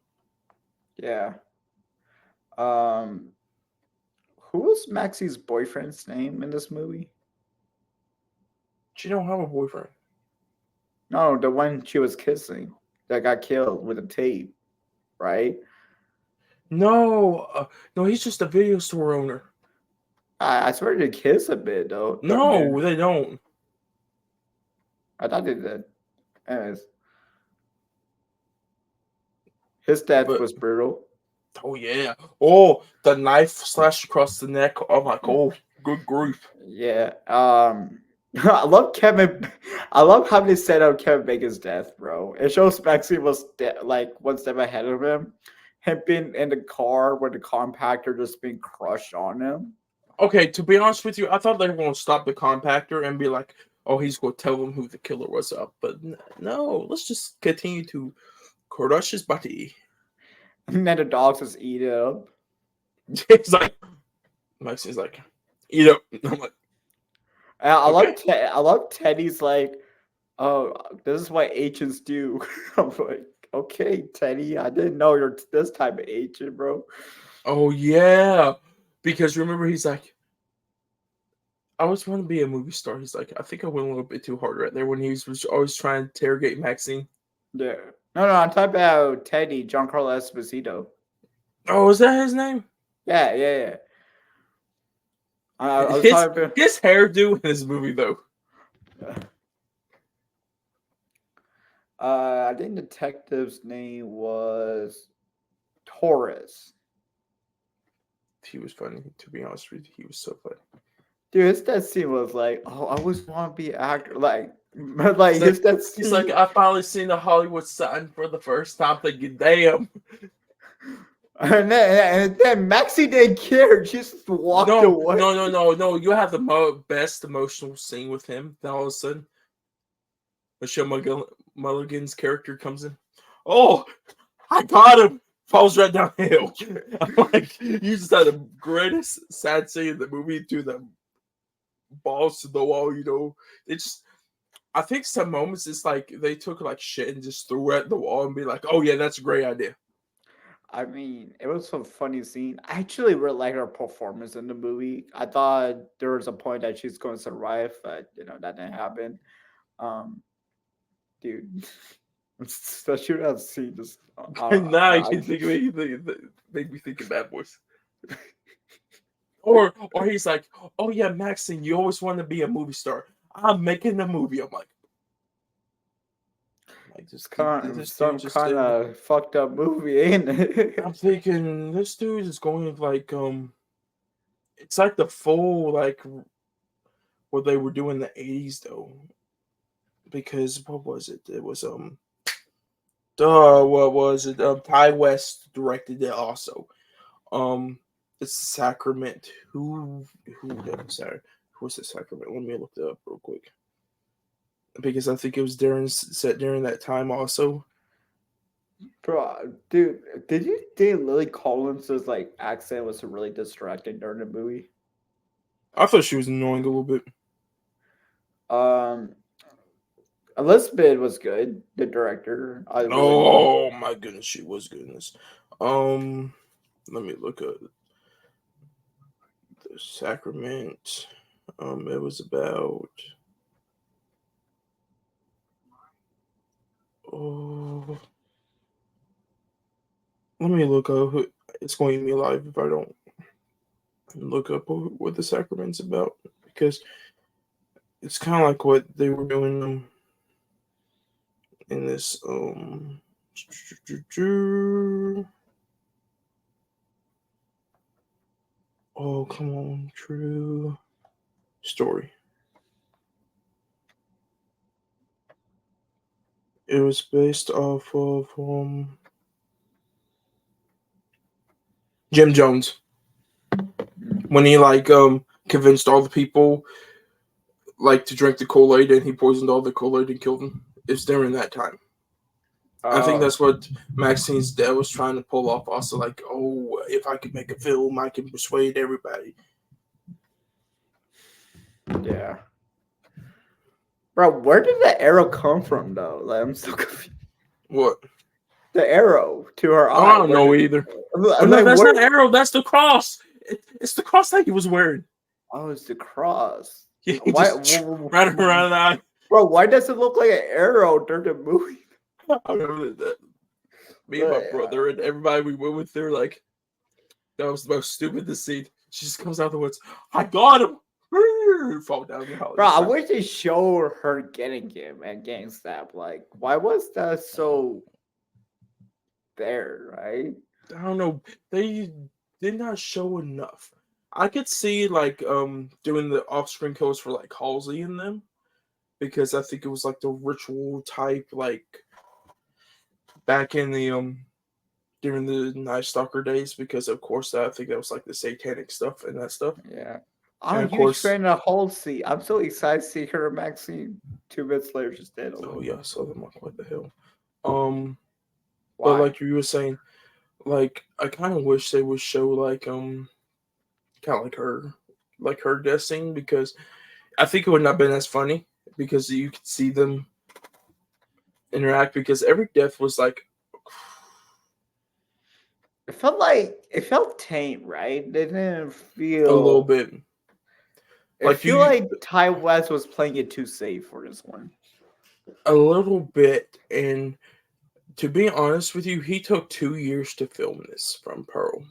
S2: yeah. Um, who was Maxie's boyfriend's name in this movie?
S1: She don't have a boyfriend.
S2: No, the one she was kissing that got killed with a tape, right?
S1: No, no, he's just a video store owner.
S2: I swear they kiss a bit though.
S1: No, they don't.
S2: I thought they did. Anyways, his death
S1: But
S2: was brutal.
S1: oh yeah, oh the knife slashed across the neck. Oh my god, good grief.
S2: Yeah. I love Kevin. I love how they set out Kevin Bacon's death, bro. It shows Maxxine was like one step ahead of him. Him being in the car with the compactor just being crushed on him.
S1: Okay, to be honest with you, I thought they were gonna stop the compactor and be like, "Oh, he's gonna tell them who the killer was up," but no. Let's just continue to crush his body.
S2: And then the dogs just eat it up.
S1: It's like Maxine's like, "Eat up." I'm like,
S2: And
S1: okay.
S2: I love Teddy's like, oh, this is what agents do. I'm like, okay, Teddy, I didn't know you're this type of agent, bro.
S1: Oh yeah, because remember he's like, I always want to be a movie star. He's like, I think I went a little bit too hard right there when he was always trying to interrogate Maxine.
S2: Yeah. No, I'm talking about Teddy, Giancarlo Esposito.
S1: Oh, is that his name?
S2: Yeah. I was
S1: His
S2: talking about.
S1: his hairdo in this movie though.
S2: I think the detective's name was Torres.
S1: He was funny, to be honest with you. He was so funny.
S2: Dude, that scene was like, oh, I always want to be an actor. Like his that scene.
S1: He's like, I finally seen the Hollywood sign for the first time. Thinking, damn.
S2: And then Maxie didn't care. She just walked away.
S1: No. You have the best emotional scene with him. Then all of a sudden, Michelle Mulligan's character comes in. Oh, I got him. Falls right down the hill. I'm like, you just had the greatest sad scene in the movie to the balls to the wall. You know, it's. I think some moments it's like they took like shit and just threw it at the wall and be like, oh yeah, that's a great idea.
S2: I mean, it was a funny scene. I actually really like her performance in the movie. I thought there was a point that she's going to survive, but that didn't happen. Dude, the shootout scene just.
S1: Now you can think of it. Make me think of Bad Boys. Or he's like, oh yeah, Maxine, you always want to be a movie star. I'm making a movie. I'm like
S2: just some kind of fucked up movie, ain't it?
S1: I'm thinking this dude is going like it's like the full like what they were doing in the 80s though. Because what was it? It was what was it? Ty West directed it also. It's Sacrament. Who sorry. Who was it Sacrament? Let me look it up real quick. Because I think it was set during that time also.
S2: Bro, dude, did you think Lily Collins's like accent was really distracting during the movie?
S1: I thought she was annoying a little bit.
S2: Elizabeth was good, the director.
S1: Oh my goodness, she was goodness. Let me look at the Sacrament. It was about. Oh, let me look up. It's going to be live if I don't look up what the Sacrament's about because it's kind of like what they were doing in this. Oh, come on, true story. It was based off of Jim Jones when he like convinced all the people like to drink the Kool-Aid and he poisoned all the Kool-Aid and killed them. It's during that time. I think that's what Maxine's dad was trying to pull off. Also, like, oh, if I could make a film, I can persuade everybody.
S2: Yeah. Bro, where did the arrow come from, though? Like, I'm so confused.
S1: What?
S2: The arrow to her eye.
S1: I don't know either. Oh, no, that's not the arrow. That's the cross. It's the cross that he was wearing.
S2: Oh, it's the cross.
S1: Yeah, right around the eye.
S2: Bro, why does it look like an arrow during the movie?
S1: I remember that. Me and my brother and everybody we went with, they were like, that was the most stupidest scene. She just comes out of the woods. I got him. fall down the
S2: Bro, I
S1: hallway.
S2: wish they showed her getting him and getting stabbed. Like, why was that so there, right?
S1: I don't know. They did not show enough. I could see like doing the off-screen kills for like Halsey and them because I think it was like the ritual type like back in the during the Night Stalker days because of course I think that was like the satanic stuff and that stuff.
S2: Yeah. I'm
S1: And
S2: a
S1: of
S2: huge
S1: course,
S2: fan of Halsey. I'm so excited to see her and Maxine. 2 minutes later, she's dead.
S1: oh yeah, so I'm like, what the hell? Um, but
S2: Why?
S1: like you were saying, like I kind of wish they would show kind of like her death scene because I think it would not have been as funny because you could see them interact because every death was like
S2: It felt tame, right? It didn't
S1: a little
S2: feel.
S1: bit
S2: I
S1: like
S2: feel
S1: you
S2: like Ty West was playing it too safe for this one.
S1: a little bit. And to be honest with you, he took 2 years to film this from Pearl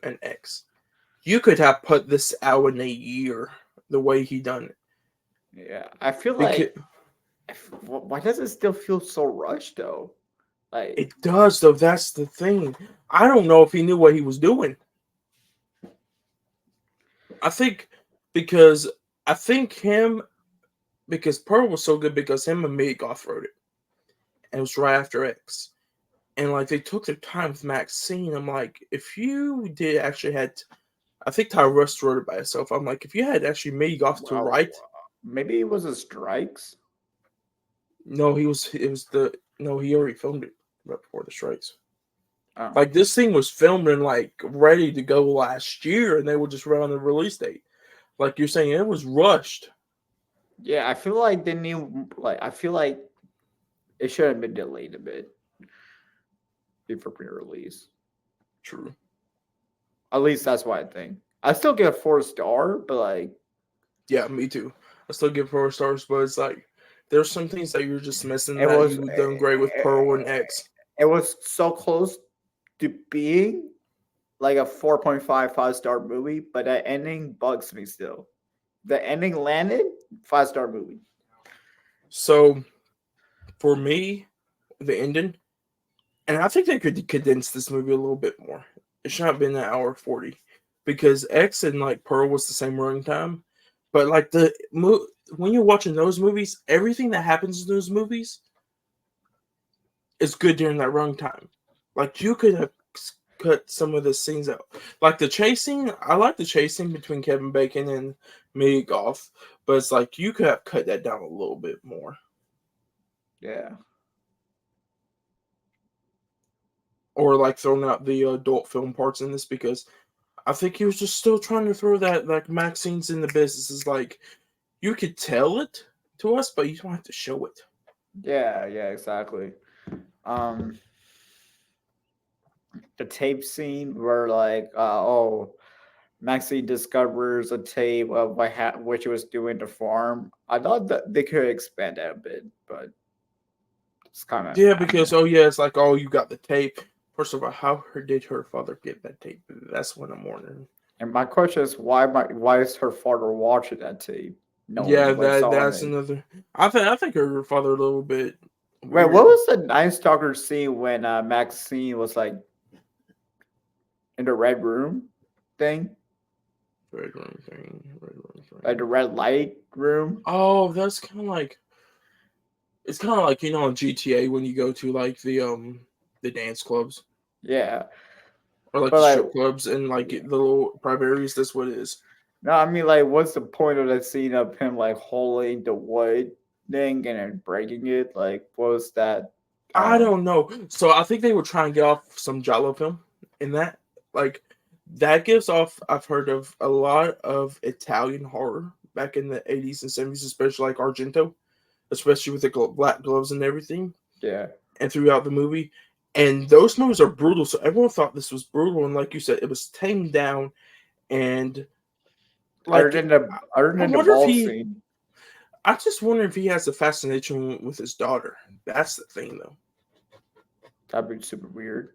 S1: and X. You could have put this out in a year the way he done it
S2: Yeah, I feel
S1: because
S2: like. Why does it still feel so rushed though? Like,
S1: it does though. That's the thing. I don't know if he knew what he was doing. I think because I think him because Pearl was so good because him and me Goff wrote it. And it was right after X. And like they took their time with Maxxxine. I'm like, if you did actually had I think Ty Russ wrote it by himself. I'm like, if you had actually made Goff to
S2: well,
S1: write,
S2: maybe it was the strikes.
S1: no, he already filmed it right before the strikes.
S2: Oh.
S1: Like this thing was filmed and like ready to go last year and they would just run on the release date. Like you're saying, it was rushed.
S2: Yeah, I feel like they need like I feel like it should have been delayed a bit before pre-release.
S1: True.
S2: At least that's what I think. I still get a 4 star, but like
S1: Yeah, me too. I still give 4 stars, but it's like there's some things that you're just missing
S2: it
S1: that
S2: was
S1: you done great with Pearl and X.
S2: it was so close to being like a 4.5 5-star movie, but the ending bugs me still. The ending landed 5-star movie.
S1: So for me, the ending, and I think they could condense this movie a little bit more. It should not have been an hour 40 because X and like Pearl was the same running time, but like when you're watching those movies, everything that happens in those movies is good during that running time. Like you could have cut some of the scenes out, like the chasing. I like the chasing between Kevin Bacon and Mia Goth, but it's like you could have cut that down a little bit more.
S2: Yeah.
S1: Or like throwing out the adult film parts in this because I think he was just still trying to throw that like Maxxine's in the business is like you could tell it to us, but you don't have to show it.
S2: Yeah, exactly. Um the tape scene where like Maxie discovers a tape of what she was doing to farm. I thought that they could expand that a bit, but it's kind of
S1: Yeah, because it's like you got the tape. First of all, how did her father get that tape? That's what I'm wondering.
S2: And my question is why is her father watching that tape,
S1: Yeah,
S2: knowing what's on
S1: that's
S2: it?
S1: another. I think her father a little bit
S2: Wait, what
S1: weird.
S2: was the Night Stalker scene when Maxine was like in the red room thing,
S1: Red room thing. Red room
S2: like the
S1: thing.
S2: red light room?
S1: Oh, that's kind of like it's kind of like in GTA when you go to like the dance clubs
S2: Yeah,
S1: or like
S2: but
S1: the
S2: like
S1: strip clubs and like the little private areas. That's what it is.
S2: no, I mean like, what's the point of that scene of him like holding the wood thing and then breaking it? Like, what was that? I don't
S1: I
S2: know.
S1: don't know. So I think they were trying to get off some Giallo film in that. Like that gives off. I've heard of a lot of Italian horror back in the 80s and 70s, especially like Argento, especially with the black gloves and everything,
S2: Yeah,
S1: and throughout the movie. And those movies are brutal, so everyone thought this was brutal. And like you said, it was tamed down. And
S2: other
S1: like,
S2: than the other
S1: I
S2: than the
S1: wonder if
S2: ball
S1: he.
S2: scene.
S1: I just wonder if he has a fascination with his daughter. That's the thing, though.
S2: That'd be super weird.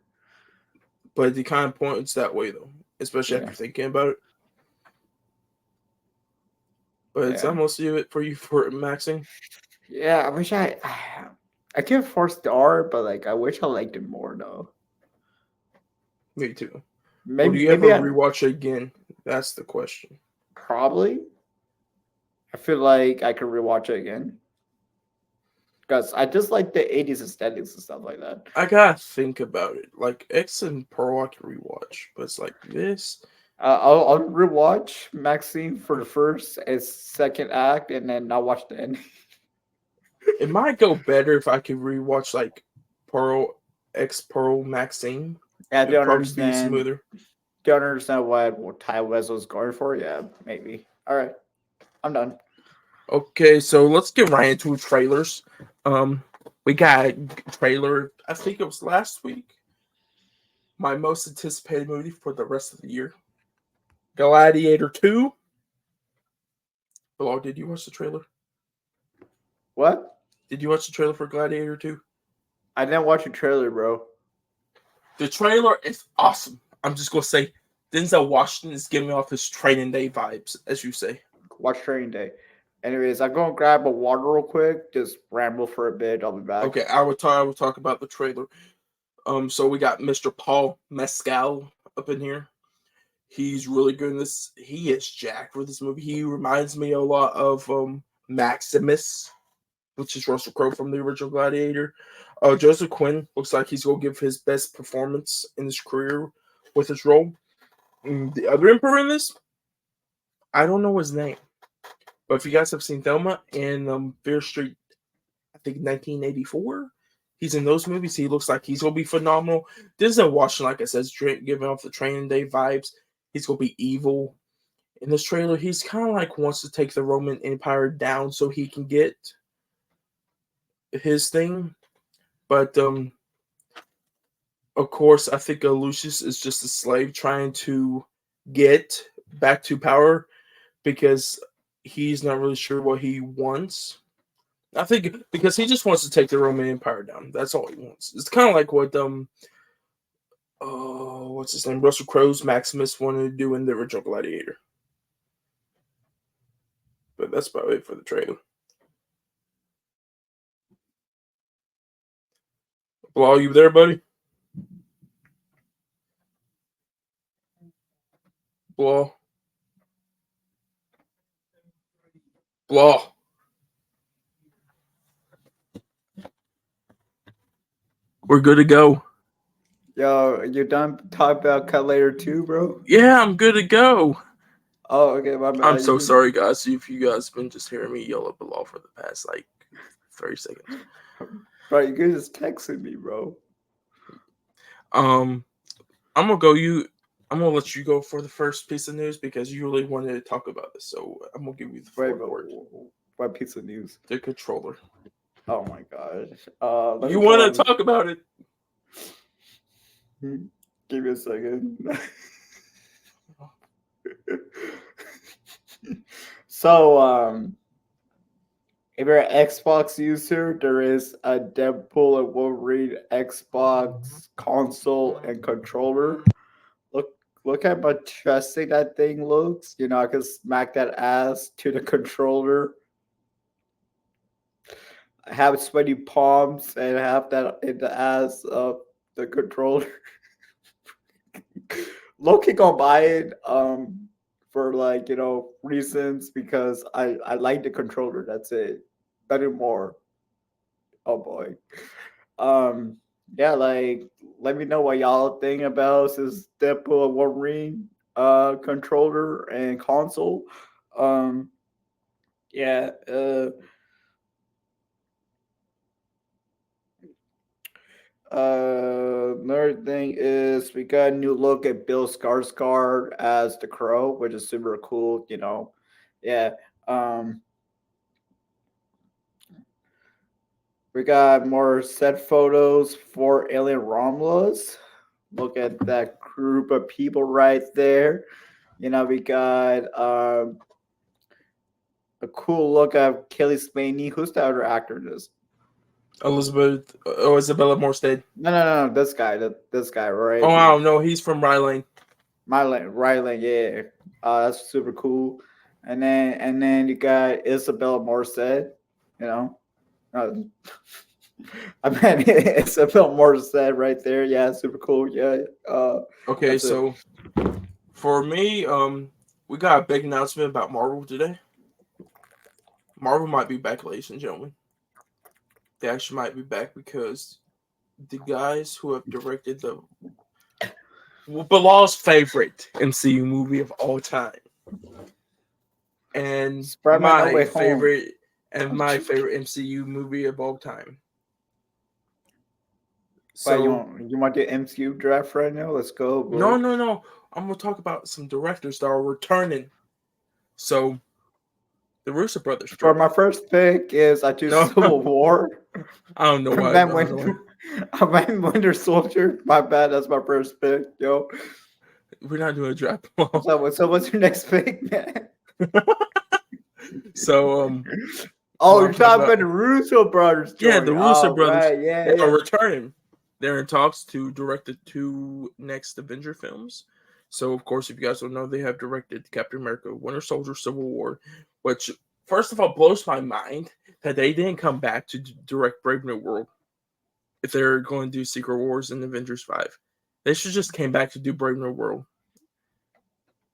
S1: But he kind of points that way, though, especially
S2: Yeah.
S1: after thinking about it. But it's almost it for you for Maxxxine.
S2: Yeah, I wish I give 4 star, but like I wish I liked it more though.
S1: Me too.
S2: Maybe
S1: Would you ever
S2: maybe I
S1: rewatch it again? That's the question.
S2: probably. I feel like I could rewatch it again because I just like the 80s aesthetics and stuff like that.
S1: I gotta think about it. Like X and Pearl, I can rewatch, but it's like this.
S2: I'll rewatch Maxine for the first and second act, and then I'll watch the end.
S1: It might go better if I could rewatch like Pearl, X Pearl, Maxxxine.
S2: Yeah, I
S1: It'd
S2: don't
S1: probably be
S2: understand.
S1: smoother.
S2: Don't understand what Ty West was going for. Yeah, maybe. All right, I'm done.
S1: Okay, so let's get right into trailers. We got a trailer. I think it was last week. My most anticipated movie for the rest of the year, Gladiator 2. Bilal, did you watch the trailer?
S2: What?
S1: Did you watch the trailer for Gladiator 2?
S2: I didn't watch the trailer, bro.
S1: The trailer is awesome. I'm just gonna say Denzel Washington is giving off his Training Day vibes, as you say.
S2: Watch Training Day. Anyways, I'm gonna grab a water real quick. Just ramble for a bit. I'll be back.
S1: Okay, I will talk about the trailer. So we got Mr. Paul Mescal up in here. He's really good in this. He is jacked for this movie. He reminds me a lot of Maximus, which is Russell Crowe from the original Gladiator. Joseph Quinn looks like he's going to give his best performance in his career with his role. The other Emperor in this, I don't know his name. But if you guys have seen Thelma and Fear Street, I think 1984, he's in those movies. He looks like he's going to be phenomenal. Denzel Washington, like I said, giving off the Training Day vibes. He's going to be evil. In this trailer, he's kind of like wants to take the Roman Empire down so he can get his thing. But, of course, I think Lucius is just a slave trying to get back to power because he's not really sure what he wants. I think because he just wants to take the Roman Empire down. That's all he wants. It's kind of like what what's his name? Russell Crowe's Maximus wanted to do in the original Gladiator. But that's about it for the trailer. Well, you there, buddy? Blah. Blah. We're good to go.
S2: Yo, you done talking about Cut Later 2, bro?
S1: Yeah, I'm good to go.
S2: Oh, okay, my bad.
S1: I'm so sorry, guys. If you guys been just hearing me yell at Bilal for the past, 30 seconds.
S2: Bro, you guys just texting me, bro.
S1: I'm gonna let you go for the first piece of news because you really wanted to talk about this. So I'm gonna give you the word.
S2: What piece of news?
S1: The controller.
S2: Oh my gosh.
S1: You want to talk about it?
S2: Give me a second. So, if you're an Xbox user, there is a Deadpool and Wolverine Xbox console and controller. Look how majestic that thing looks. You know, I can smack that ass to the controller. I have sweaty palms and have that in the ass of the controller. Low-key gonna buy it for reasons because I like the controller. That's it. Better more. Oh boy. Yeah, let me know what y'all think about this Deadpool and Wolverine controller and console. Yeah, another thing is we got a new look at Bill Skarsgård as the Crow, which is super cool. Yeah. We got more set photos for Alien Romulus. Look at that group of people right there. We got a cool look at Kelly Slaney. Who's the other actor in this?
S1: Isabella Morstead.
S2: No. This guy, right?
S1: Oh, wow, no, he's from Ryland.
S2: Ryland, yeah. That's super cool. And then you got Isabella Morissette, you know. Uh, I mean, Isabella Morissette right there. Yeah, super cool. Yeah.
S1: Okay,
S2: That's it.
S1: so for me, we got a big announcement about Marvel today. Marvel might be back, ladies and gentlemen. They actually might be back because the guys who have directed the Bilal's favorite MCU movie of all time, and
S2: Spider-Man No Way Home.
S1: my favorite MCU movie of all time.
S2: But
S1: So
S2: you want the MCU draft right now? Let's go, boy.
S1: no. I'm gonna talk about some directors that are returning. So the Russo brothers
S2: For my
S1: directed.
S2: first pick is I choose
S1: No,
S2: Civil War.
S1: I don't know why. I
S2: Man
S1: don't know.
S2: Winter, Man Winter Soldier. My bad. That's my first pick, yo.
S1: We're not doing a draft.
S2: So what's your next pick, man?
S1: So
S2: Oh,
S1: what
S2: you're
S1: I'm talking
S2: talking
S1: about?
S2: about the Russo brothers
S1: Yeah, the
S2: joining.
S1: Russo
S2: Oh,
S1: brothers.
S2: right. Yeah,
S1: They are
S2: yeah.
S1: returning. They're in talks to direct the 2 next Avenger films. So, of course, if you guys don't know, they have directed Captain America, Winter Soldier, Civil War, which, first of all, blows my mind that they didn't come back to direct Brave New World if they're going to do Secret Wars and Avengers 5. They should just came back to do Brave New World.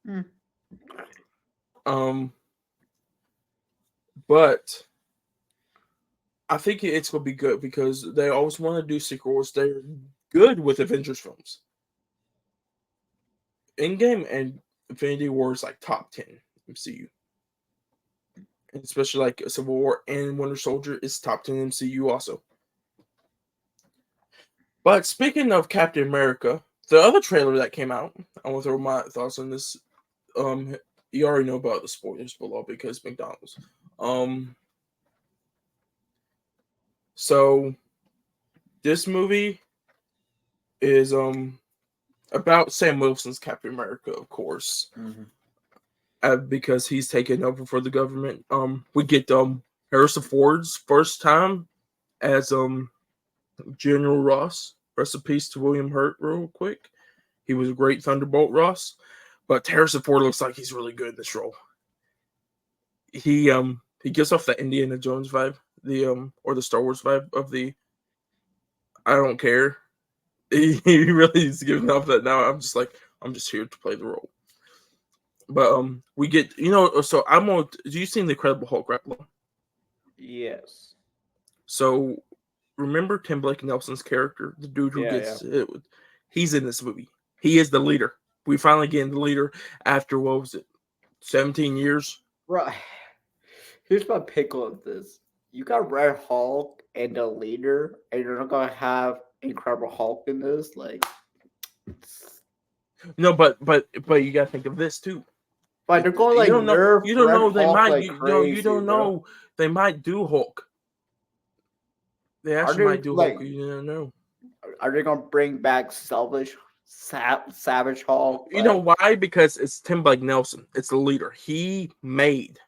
S2: Hmm.
S1: But I think it's going to be good because they always want to do Secret Wars. They're good with Avengers films. Endgame and Infinity War is like top 10 MCU. And especially like Civil War and Winter Soldier is top 10 MCU also. But speaking of Captain America, the other trailer that came out, I want to throw my thoughts on this. You already know about the spoilers below because McDonald's. So this movie is about Sam Wilson's Captain America, of course. Because he's taken over for the government. We get Harrison Ford's first time as General Ross. Rest in peace to William Hurt, real quick. He was a great Thunderbolt Ross, but Harrison Ford looks like he's really good in this role. He gives off the Indiana Jones vibe, or the Star Wars vibe of the I don't care. He really is giving off that now. I'm just here to play the role. But we get so do you seen the Incredible Hulk Grappler?
S2: Yes.
S1: So remember Tim Blake Nelson's character, the dude who gets hit with, he's in this movie. He is the leader. We finally get the leader after what was it, 17 years?
S2: Right. Here's my pickle of this. You got Red Hulk and the leader, and you're not gonna have Incredible Hulk in this, like.
S1: No, but you gotta think of this too.
S2: But they're going like nerf.
S1: You don't
S2: Red
S1: know they
S2: Hulk
S1: might.
S2: like crazy,
S1: You don't
S2: bro.
S1: know they might do Hulk. They actually might do Hulk. You don't know.
S2: Are they gonna bring back Savage Hulk?
S1: You know why? Because it's Tim Blake Nelson. It's the leader. He made.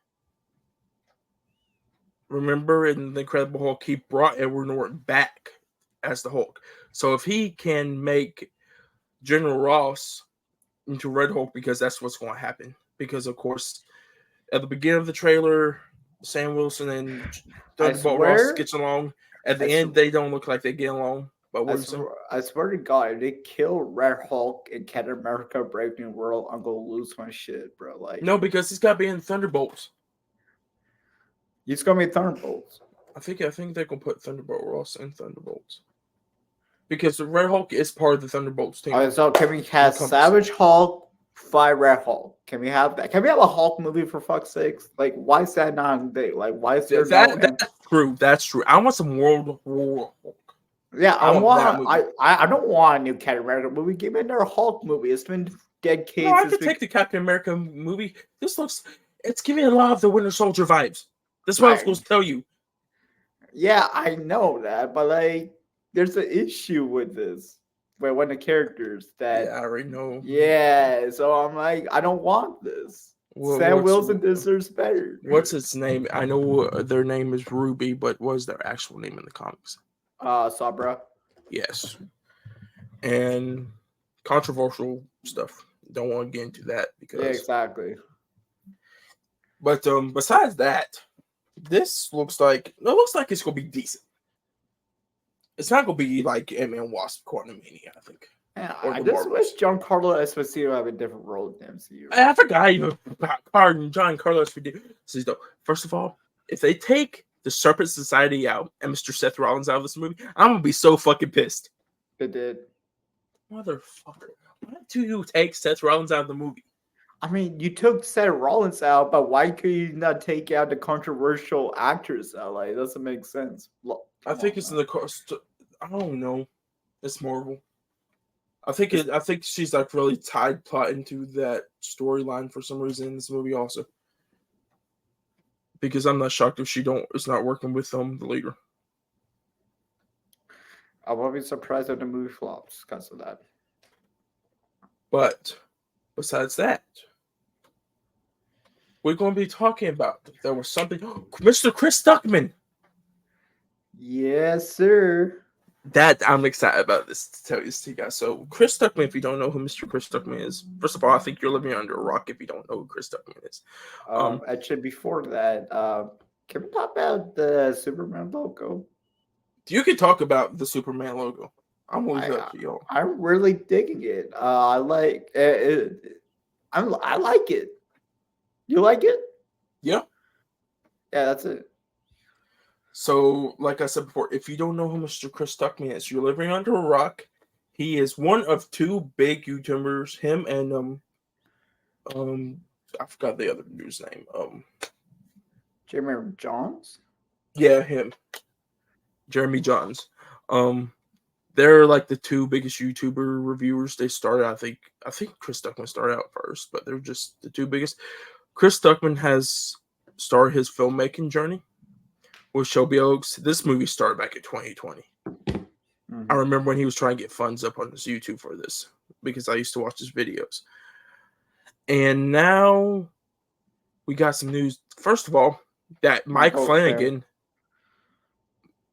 S1: Remember in the Incredible Hulk, he brought Edward Norton back as the Hulk. So if he can make General Ross into Red Hulk, because that's what's going to happen. Because of course, at the beginning of the trailer, Sam Wilson and Thunderbolt Ross gets along. At the end, they don't look like they get along. But
S2: I swear to God, if they kill Red Hulk in Captain America: Brave New World, I'm gonna lose my shit, bro. Like,
S1: no, because he's got to be in Thunderbolts.
S2: He's gonna be Thunderbolts.
S1: I think they're gonna put Thunderbolt Ross in Thunderbolts because the Red Hulk is part of the Thunderbolts team.
S2: All right, so can we have Savage Hulk fight Red Hulk? Can we have that? Can we have a Hulk movie for fuck's sakes? Like, why is that not big? Like, why is there
S1: that's true? That's true. I want some World War Hulk.
S2: Yeah, I don't want a new Captain America movie. Give me another Hulk movie. It's been decades.
S1: No, I could take the Captain America movie. It's giving a lot of the Winter Soldier vibes. That's what I was supposed to tell you.
S2: Yeah, I know that, but like, there's an issue with this. With one of the characters that.
S1: Yeah, I already know.
S2: Yeah, so I'm like, I don't want this. Sam Wilson deserves better.
S1: What's its name? I know their name is Ruby, but what is their actual name in the comics?
S2: Sabra.
S1: Yes. And controversial stuff. Don't want to get into that because.
S2: Yeah, exactly.
S1: But besides that, this looks like it's gonna be decent. It's not gonna be like Ant-Man Wasp Quantumania, I think.
S2: Yeah,
S1: Or
S2: I
S1: the
S2: just wish
S1: Marvels.
S2: Giancarlo Esposito have a different role in the MCU.
S1: I forgot even about John Carlos Esposito. First of all, if they take the Serpent Society out and Mr. Seth Rollins out of this movie, I'm gonna be so fucking pissed.
S2: They did.
S1: Motherfucker. Why do you take Seth Rollins out of the movie?
S2: I mean, you took Seth Rollins out, but why could you not take out the controversial actors out? Like, it doesn't make sense.
S1: I think it's in the cost. I don't know. It's Marvel. I think she's like really tied plot into that storyline for some reason in this movie also. Because I'm not shocked if it's not working with the leader.
S2: I won't be surprised if the movie flops because of that.
S1: But besides that, we're going to be talking about there was something. Mr. Chris Stuckman.
S2: Yes, sir.
S1: That I'm excited about this to tell you guys. So Chris Stuckman, if you don't know who Mr. Chris Stuckman is, first of all, I think you're living under a rock if you don't know who Chris Stuckman is.
S2: Actually, before that, can we talk about the Superman logo?
S1: You can talk about the Superman logo. I'm always up to y'all.
S2: I'm really digging it. I like it. I like it. You like it?
S1: Yeah.
S2: Yeah, that's it.
S1: So, like I said before, if you don't know who Mr. Chris Stuckman is, you're living under a rock. He is one of two big YouTubers. Him and I forgot the other dude's name.
S2: Jeremy Johns.
S1: Yeah, him. Jeremy Johns. They're like the two biggest YouTuber reviewers. They started, I think Chris Stuckman started out first, but they're just the two biggest. Chris Stuckman has started his filmmaking journey with Shelby Oaks. This movie started back in 2020. Mm-hmm. I remember when he was trying to get funds up on his YouTube for this because I used to watch his videos. And now we got some news. First of all, that Mike Flanagan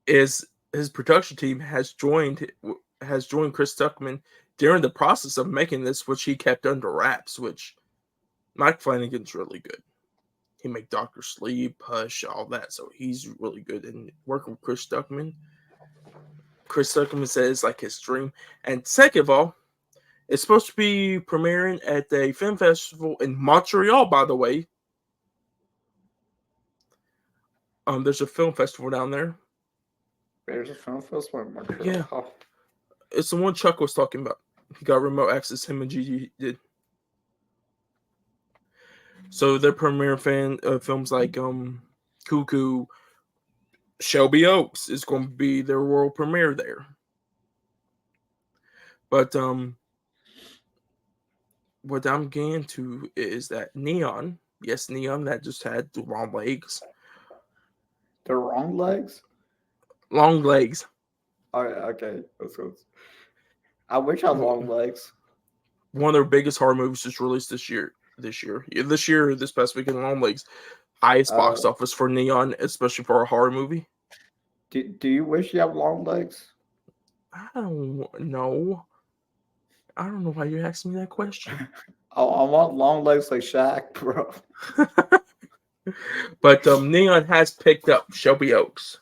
S1: his production team has joined Chris Stuckman during the process of making this, which he kept under wraps, which Mike Flanagan's really good. He made Dr. Sleep, Hush, all that, so he's really good in working with Chris Stuckman. Chris Stuckman says it's like his dream. And second of all, it's supposed to be premiering at a film festival in Montreal, by the way. There's a film festival down there.
S2: There's a film festival in Montreal.
S1: Yeah. It's the one Chuck was talking about. He got remote access, him and Gigi did. So they're premiering films like Cuckoo. Shelby Oaks is going to be their world premiere there. But what I'm getting to is that Neon, Neon that just had the wrong legs.
S2: The wrong legs?
S1: Long legs.
S2: Oh, okay. I wish I had long legs.
S1: One of their biggest horror movies just released this year. This past weekend, Long Legs. Highest box office for Neon, especially for a horror movie.
S2: Do you wish you have long legs?
S1: I don't know. I don't know why you're asking me that question.
S2: I want long legs like Shaq, bro.
S1: But Neon has picked up Shelby Oaks,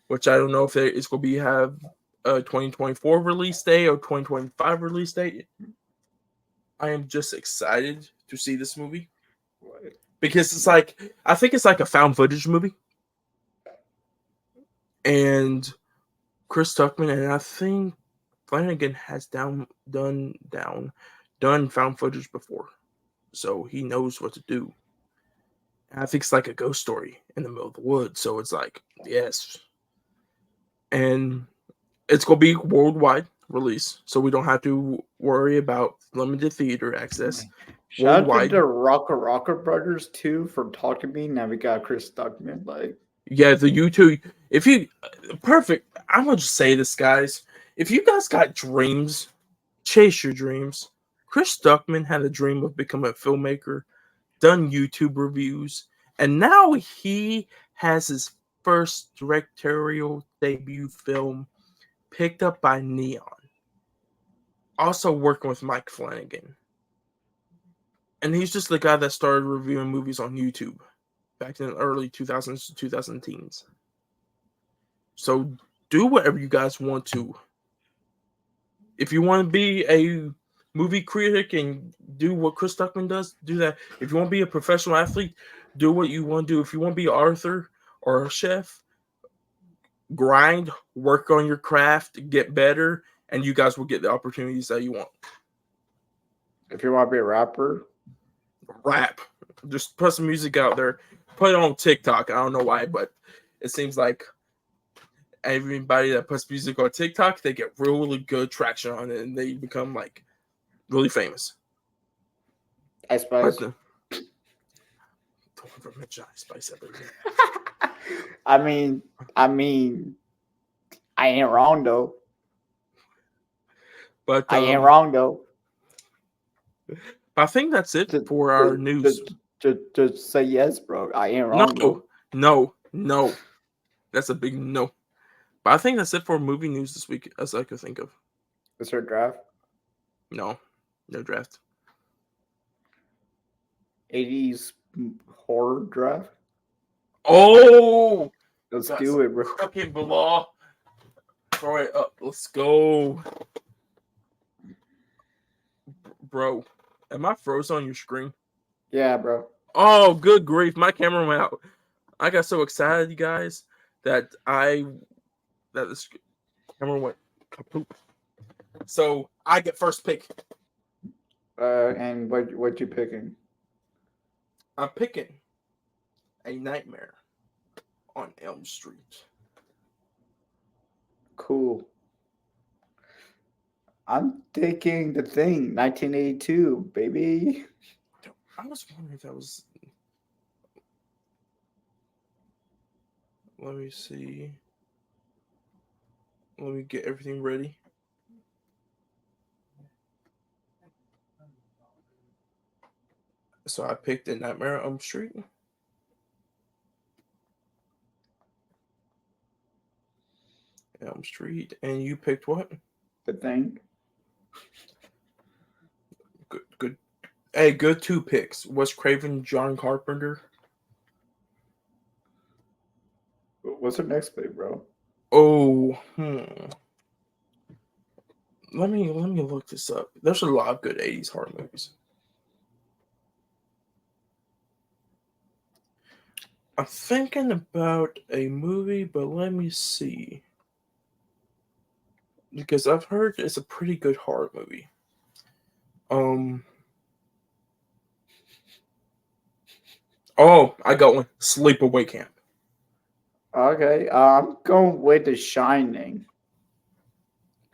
S1: which I don't know if it's going to have a 2024 release date or 2025 release date. I am just excited to see this movie because I think it's like a found footage movie, and Chris Stuckman and I think Flanagan has done found footage before, so he knows what to do. And I think it's like a ghost story in the middle of the woods, so it's like yes, and it's gonna be worldwide release, so we don't have to worry about limited theater access.
S2: Shout out to the Rocker Brothers too for talking to me. Now we got Chris Stuckman.
S1: Yeah, the YouTube. Perfect. I'm gonna just say this, guys. If you guys got dreams, chase your dreams. Chris Stuckman had a dream of becoming a filmmaker, done YouTube reviews, and now he has his first directorial debut film picked up by Neon. Also working with Mike Flanagan. And he's just the guy that started reviewing movies on YouTube back in the early 2000s to 2010s. So do whatever you guys want to. If you want to be a movie critic and do what Chris Tuckman does, do that. If you want to be a professional athlete, do what you want to do. If you want to be an author or a chef, grind, work on your craft, get better, and you guys will get the opportunities that you want.
S2: If you want to be a rapper,
S1: Rap. Just put some music out there. Put it on TikTok. I don't know why, but it seems like everybody that puts music on TikTok, they get really good traction on it and they become like really famous.
S2: Ice Spice.
S1: Don't ever mention Ice Spice ever again.
S2: I mean, I ain't wrong though.
S1: But
S2: I ain't wrong though.
S1: I think that's it for our news.
S2: Just say yes, bro. I ain't wrong though.
S1: No. That's a big no. But I think that's it for movie news this week, as I could think of.
S2: Is there a draft?
S1: No draft.
S2: 80s horror draft?
S1: Oh!
S2: Let's do it, bro.
S1: Okay, Bilal. Throw it up. Let's go. Bro, am I frozen on your screen?
S2: Yeah, bro.
S1: Oh, good grief. My camera went out. I got so excited, you guys, that this camera went kaput. So I get first pick.
S2: And what you picking?
S1: I'm picking A Nightmare on Elm Street.
S2: Cool. I'm taking The Thing, 1982, baby.
S1: I was wondering if that was. Let me see. Let me get everything ready. So I picked A Nightmare on Elm Street. Elm Street. And you picked what?
S2: The Thing.
S1: Good. Hey, good 2 picks. Wes Craven, John Carpenter.
S2: What's the next pick, bro?
S1: Oh, Let me look this up. There's a lot of good 80s horror movies. I'm thinking about a movie, but let me see. Because I've heard it's a pretty good horror movie. Oh, I got one. Sleepaway Camp.
S2: Okay, I'm going with The Shining.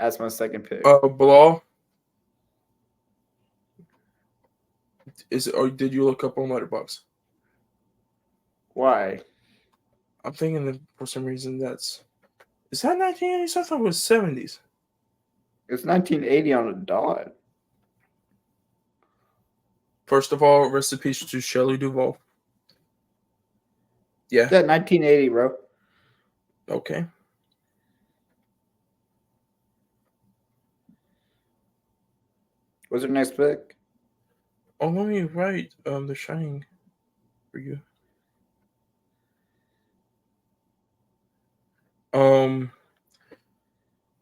S2: That's my second pick.
S1: Bilal. Is it, or did you look up on Letterboxd?
S2: Why?
S1: I'm thinking that for some reason is that 1980s? I thought it was 70s.
S2: It's 1980 on the dot.
S1: First of all, rest in peace to Shelley Duvall. Yeah.
S2: Yeah, 1980, bro.
S1: Okay.
S2: What's your next pick?
S1: Oh, let me write The Shining for you.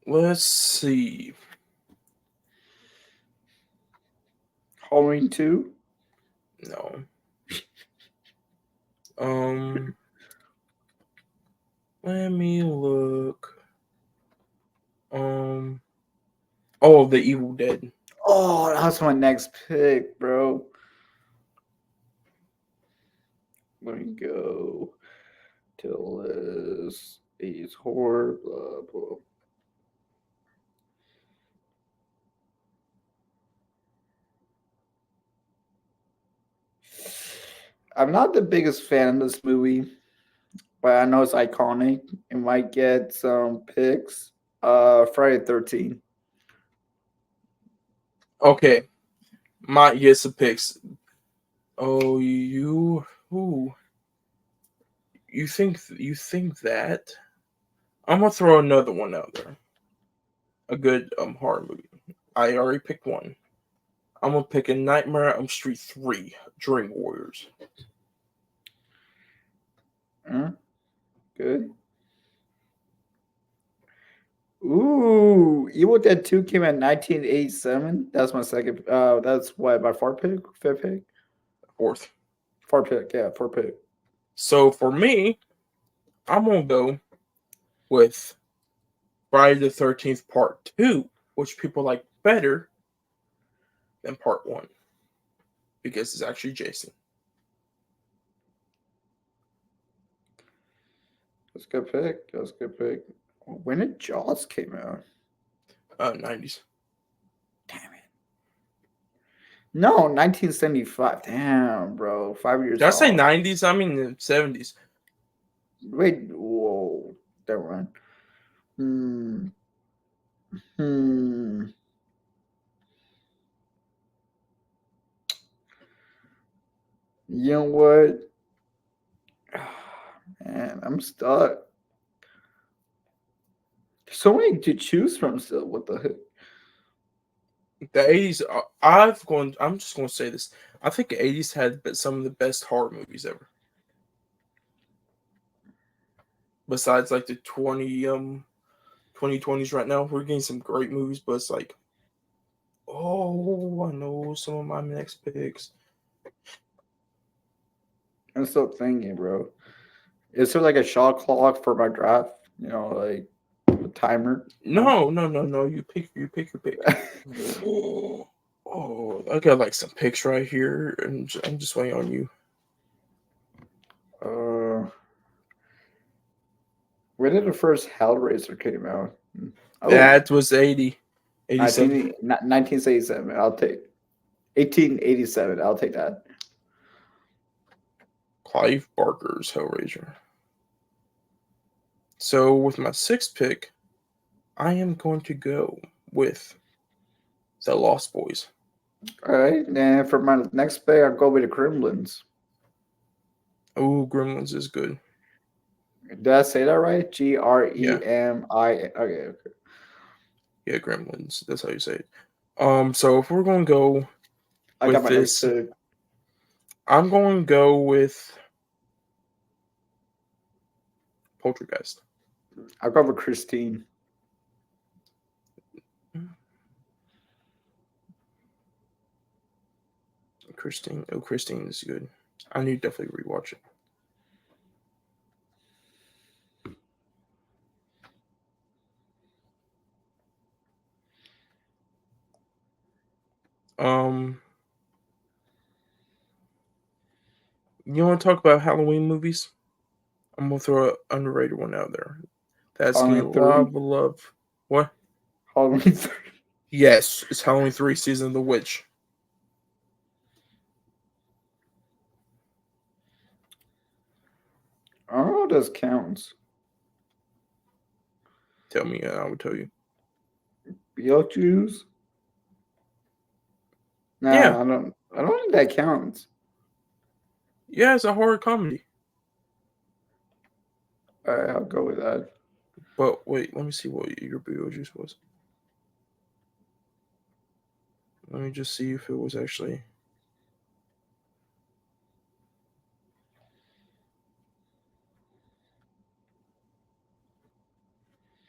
S1: Let's see.
S2: Halloween 2?
S1: No. Let me look. Oh, The Evil Dead.
S2: Oh, that's my next pick, bro. Let me go to this. 80s horror, blah, blah. I'm not the biggest fan of this movie, but I know it's iconic. It might get some picks. Friday the 13th.
S1: Okay. Might get some picks. Oh, you think that? I'm gonna throw another one out there. A good horror movie. I already picked one. I'm gonna pick a Nightmare on Elm Street 3, Dream Warriors.
S2: Good. Ooh, Evil Dead 2 came out in 1987. That's my second. That's what, my fourth pick? Fifth pick?
S1: Fourth.
S2: Fourth pick, yeah, fourth pick.
S1: So for me, I'm gonna go with Friday the 13th Part 2, which people like better than Part 1. Because it's actually Jason.
S2: That's a good pick. That's a good pick. When did Jaws came out?
S1: 90s.
S2: Damn it. No, 1975. Damn, bro. 5 years
S1: Did I say
S2: off.
S1: 90s? I mean the 70s.
S2: Wait, whoa. Never mind. Hmm. You know what? Man, I'm stuck. There's so many to choose from still. What the heck?
S1: The 80s, I'm just going to say this. I think the 80s had some of the best horror movies ever. Besides like the 2020s right now, we're getting some great movies, but it's like, oh, I know some of my next picks.
S2: I'm still thinking, bro. Is there like a shot clock for my draft? You know, like a timer?
S1: No. You pick your pick. Oh, I got like some picks right here, and I'm just waiting on you.
S2: When did the first Hellraiser came out? Oh,
S1: That was 87.
S2: 1987. I'll take 1887. I'll take that.
S1: Clive Barker's Hellraiser. So with my sixth pick, I am going to go with The Lost Boys.
S2: All right. And for my next pick, I'll go with the Gremlins.
S1: Oh, Gremlins is good.
S2: Did I say that right? Gremi. Okay.
S1: Yeah, Gremlins. That's how you say it. So if we're going to go
S2: I
S1: with
S2: got my
S1: this,
S2: next pick.
S1: I'm going to go with Poltergeist.
S2: I'll go with Christine.
S1: Christine. Oh, Christine is good. I need to definitely rewatch it. You want to talk about Halloween movies? I'm gonna throw an underrated one out there. That's getting a
S2: Halloween
S1: lot
S2: 3.
S1: of love. What?
S2: Halloween 3.
S1: Yes, it's Halloween 3 Season of the Witch.
S2: I don't know if this counts.
S1: Tell me, and I will tell you.
S2: Beetlejuice? Nah,
S1: Yeah,
S2: I don't think that counts.
S1: yeah, it's a horror comedy.
S2: All right, I'll go with that.
S1: But wait, let me see what your Beetlejuice was. Let me just see if it was actually.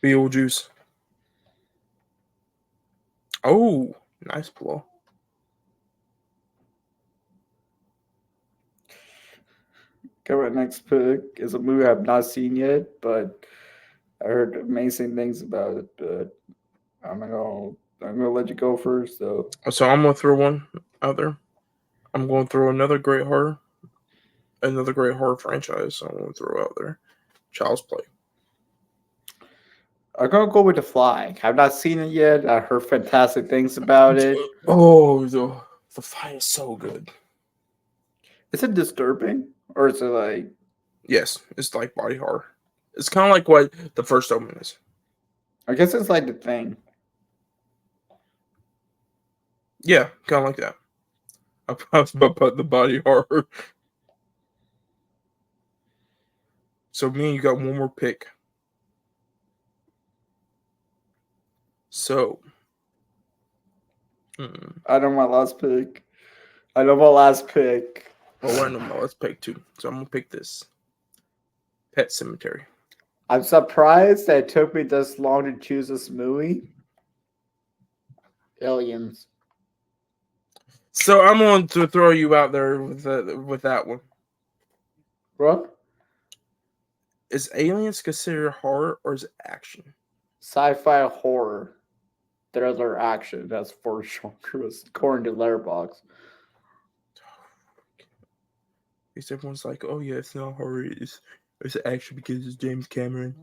S1: Beetlejuice. Oh, nice blow.
S2: Okay, my next pick is a movie I've not seen yet, but I heard amazing things about it. But I'm gonna let you go first, though.
S1: So I'm gonna throw one out there. I'm going to throw another great horror franchise. I'm going to throw out there. Child's Play.
S2: I'm gonna go with The Fly. I've not seen it yet. I heard fantastic things about it.
S1: Oh, the Fly is so good.
S2: Is it disturbing, or is it like?
S1: Yes, it's like body horror. It's kind of like what the first Omen is.
S2: I guess it's like The Thing.
S1: Yeah, kind of like that. I was about the body horror. So me and you got one more pick. So
S2: I know my last pick. I know my last pick.
S1: Oh, I know my last pick too. So I'm gonna pick this. Pet Cemetery.
S2: I'm surprised that it took me this long to choose this movie. Aliens.
S1: So I'm going to throw you out there with that one.
S2: Bro?
S1: Is Aliens considered horror or is it action?
S2: Sci-fi horror. Thriller action. That's four genres according to Letterboxd.
S1: Because everyone's like, oh yeah, it's not horror, it's action because it's James Cameron.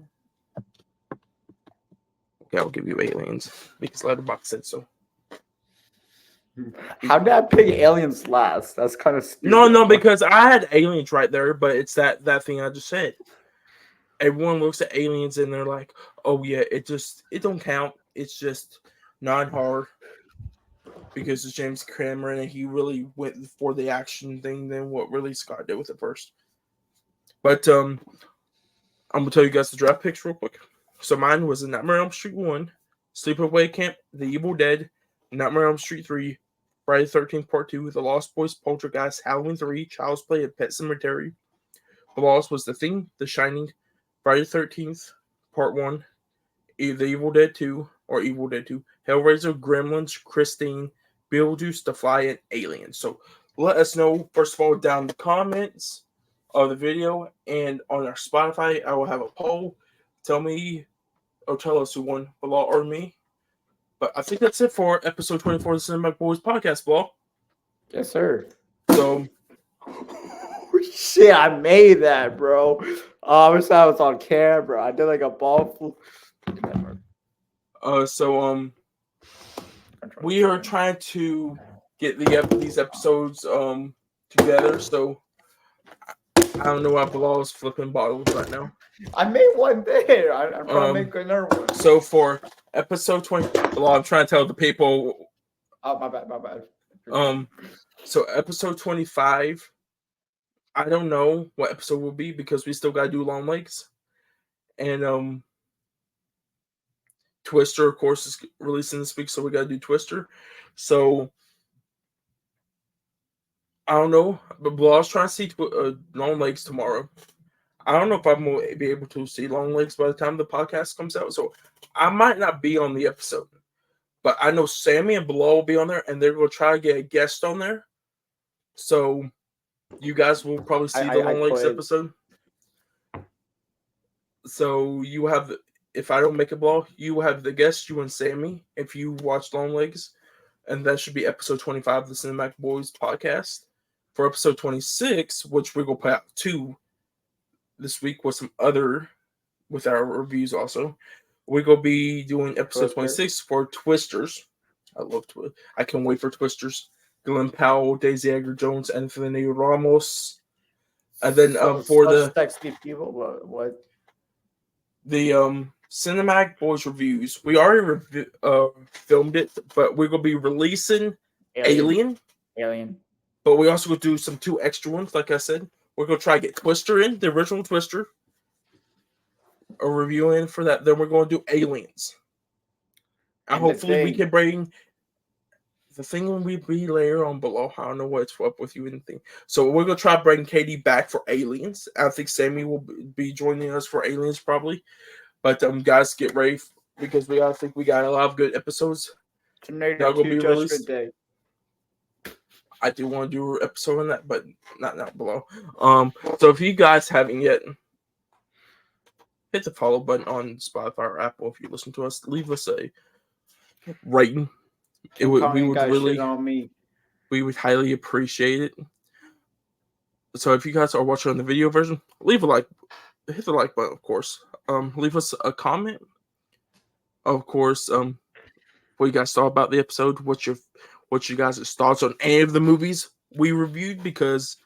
S1: Okay, I'll give you Aliens because Letterboxd said so.
S2: How did I pick Aliens last? That's kind of stupid.
S1: No, because I had Aliens right there, but it's that thing I just said. Everyone looks at Aliens and they're like, oh yeah, it don't count. It's just non-horror because it's James Cameron and he really went for the action thing than what really Scott did with it first. But I'm gonna tell you guys the draft picks real quick. So mine was Nightmare on Elm Street 1, Sleepaway Camp, The Evil Dead, Nightmare on Elm Street 3, Friday the 13th Part 2, The Lost Boys, Poltergeist, Halloween 3, Child's Play, and Pet Cemetery. The Lost was The Thing, The Shining, Friday the 13th Part 1, The Evil Dead 2, or Evil Dead 2, Hellraiser, Gremlins, Christine, Beetlejuice, The Fly, and Alien. So let us know, first of all, down in the comments of the video and on our Spotify. I will have a poll. Tell us who won, Bilal or me. But I think that's it for episode 24 of the Cinematic Boys podcast, Bilal.
S2: Yes, sir.
S1: So,
S2: shit, I made that, bro. I wish I was on camera. I did like a ball.
S1: We are trying to get these episodes together. So I don't know why Bilal is flipping bottles right now.
S2: I made one there. I'm trying to make another one.
S1: So for episode 20, Bilal, I'm trying to tell the people.
S2: Oh, my bad.
S1: So episode 25. I don't know what episode will be because we still gotta do Long Legs, and Twister, of course, is releasing this week, so we gotta do Twister. So I don't know, but Bilal's trying to see Long Legs tomorrow. I don't know if I'm going to be able to see Long Legs by the time the podcast comes out, so I might not be on the episode. But I know Sammy and Bilal will be on there, and they're going to try to get a guest on there. So you guys will probably see the Long Legs episode. So you have, if I don't make it, Bilal, you will have the guest, you and Sammy, if you watch Long Legs. And that should be episode 25 of the Cinematic Boys podcast. For episode 26, which we're going to put out 2 this week with our reviews also. We're going to be doing episode 26 for Twisters. I can't wait for Twisters. Glenn Powell, Daisy Edgar Jones, Anthony Ramos. And then for the
S2: sexy people, what?
S1: The Cinematic Boys reviews. We already filmed it, but we're going to be releasing Alien. But we also going to do some 2 extra ones, like I said. We're going to try to get Twister in, the original Twister. A review in for that. Then we're going to do Aliens. And hopefully we can bring the thing when we be later on below. I don't know what's up with you anything. So we're going to try to bring Katie back for Aliens. I think Sammy will be joining us for Aliens probably. But guys, get ready because we got a lot of good episodes.
S2: Y'all gonna be released.
S1: I do want to do an episode on that, but not below. So if you guys haven't yet, hit the follow button on Spotify or Apple. If you listen to us, leave us a rating. We would highly appreciate it. So if you guys are watching on the video version, leave a like, hit the like button, of course. Leave us a comment. Of course, what you guys thought about the episode. What's your guys' thoughts on any of the movies we reviewed? Because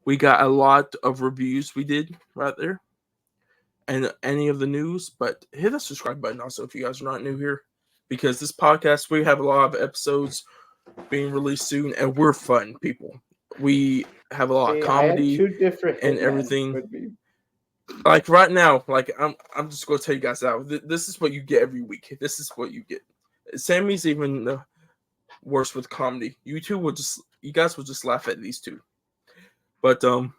S1: we got a lot of reviews we did right there. And any of the news. But hit the subscribe button also if you guys are not new here. Because this podcast, we have a lot of episodes being released soon. And we're fun people. We have a lot of comedy and everything. Like right now, like I'm just gonna tell you guys out. This is what you get every week. This is what you get. Sammy's even worse with comedy. You guys will just laugh at these two. But
S2: So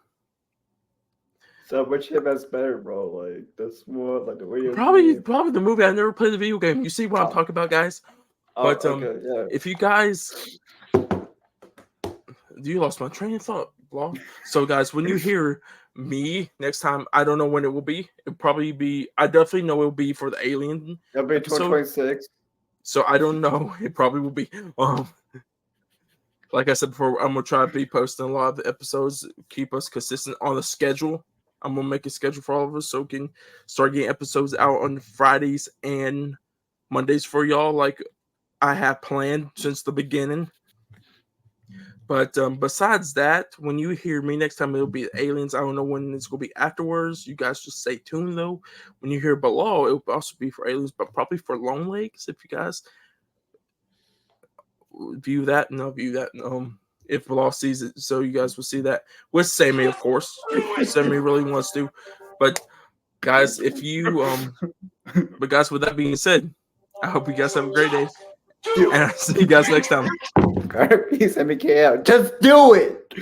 S2: which of that's better, bro? Like that's more like the video
S1: probably
S2: game.
S1: the movie. I never played the video game. You see what I'm talking about, guys? But
S2: okay, yeah.
S1: if you guys, you lost my train of thought, blah. So guys, when you hear me next time, I don't know when it will be. It'll probably be. I definitely know it will be for the Alien
S2: It'll be
S1: episode.
S2: 2026.
S1: So I don't know. It probably will be. Like I said before, I'm gonna try to be posting a lot of the episodes, keep us consistent on the schedule. I'm gonna make a schedule for all of us so we can start getting episodes out on Fridays and Mondays for y'all, like I have planned since the beginning. But besides that, when you hear me next time, it'll be Aliens. I don't know when it's gonna be afterwards. You guys just stay tuned though. When you hear Bilal, it'll also be for Aliens, but probably for Lone Legs if you guys view that, and I'll view that. If Bilal sees it, so you guys will see that with Sammy, of course, if Sammy really wants to. But guys, if you but guys, with that being said, I hope you guys have a great day, and I'll see you guys next time.
S2: Peace, MK out. Just do it.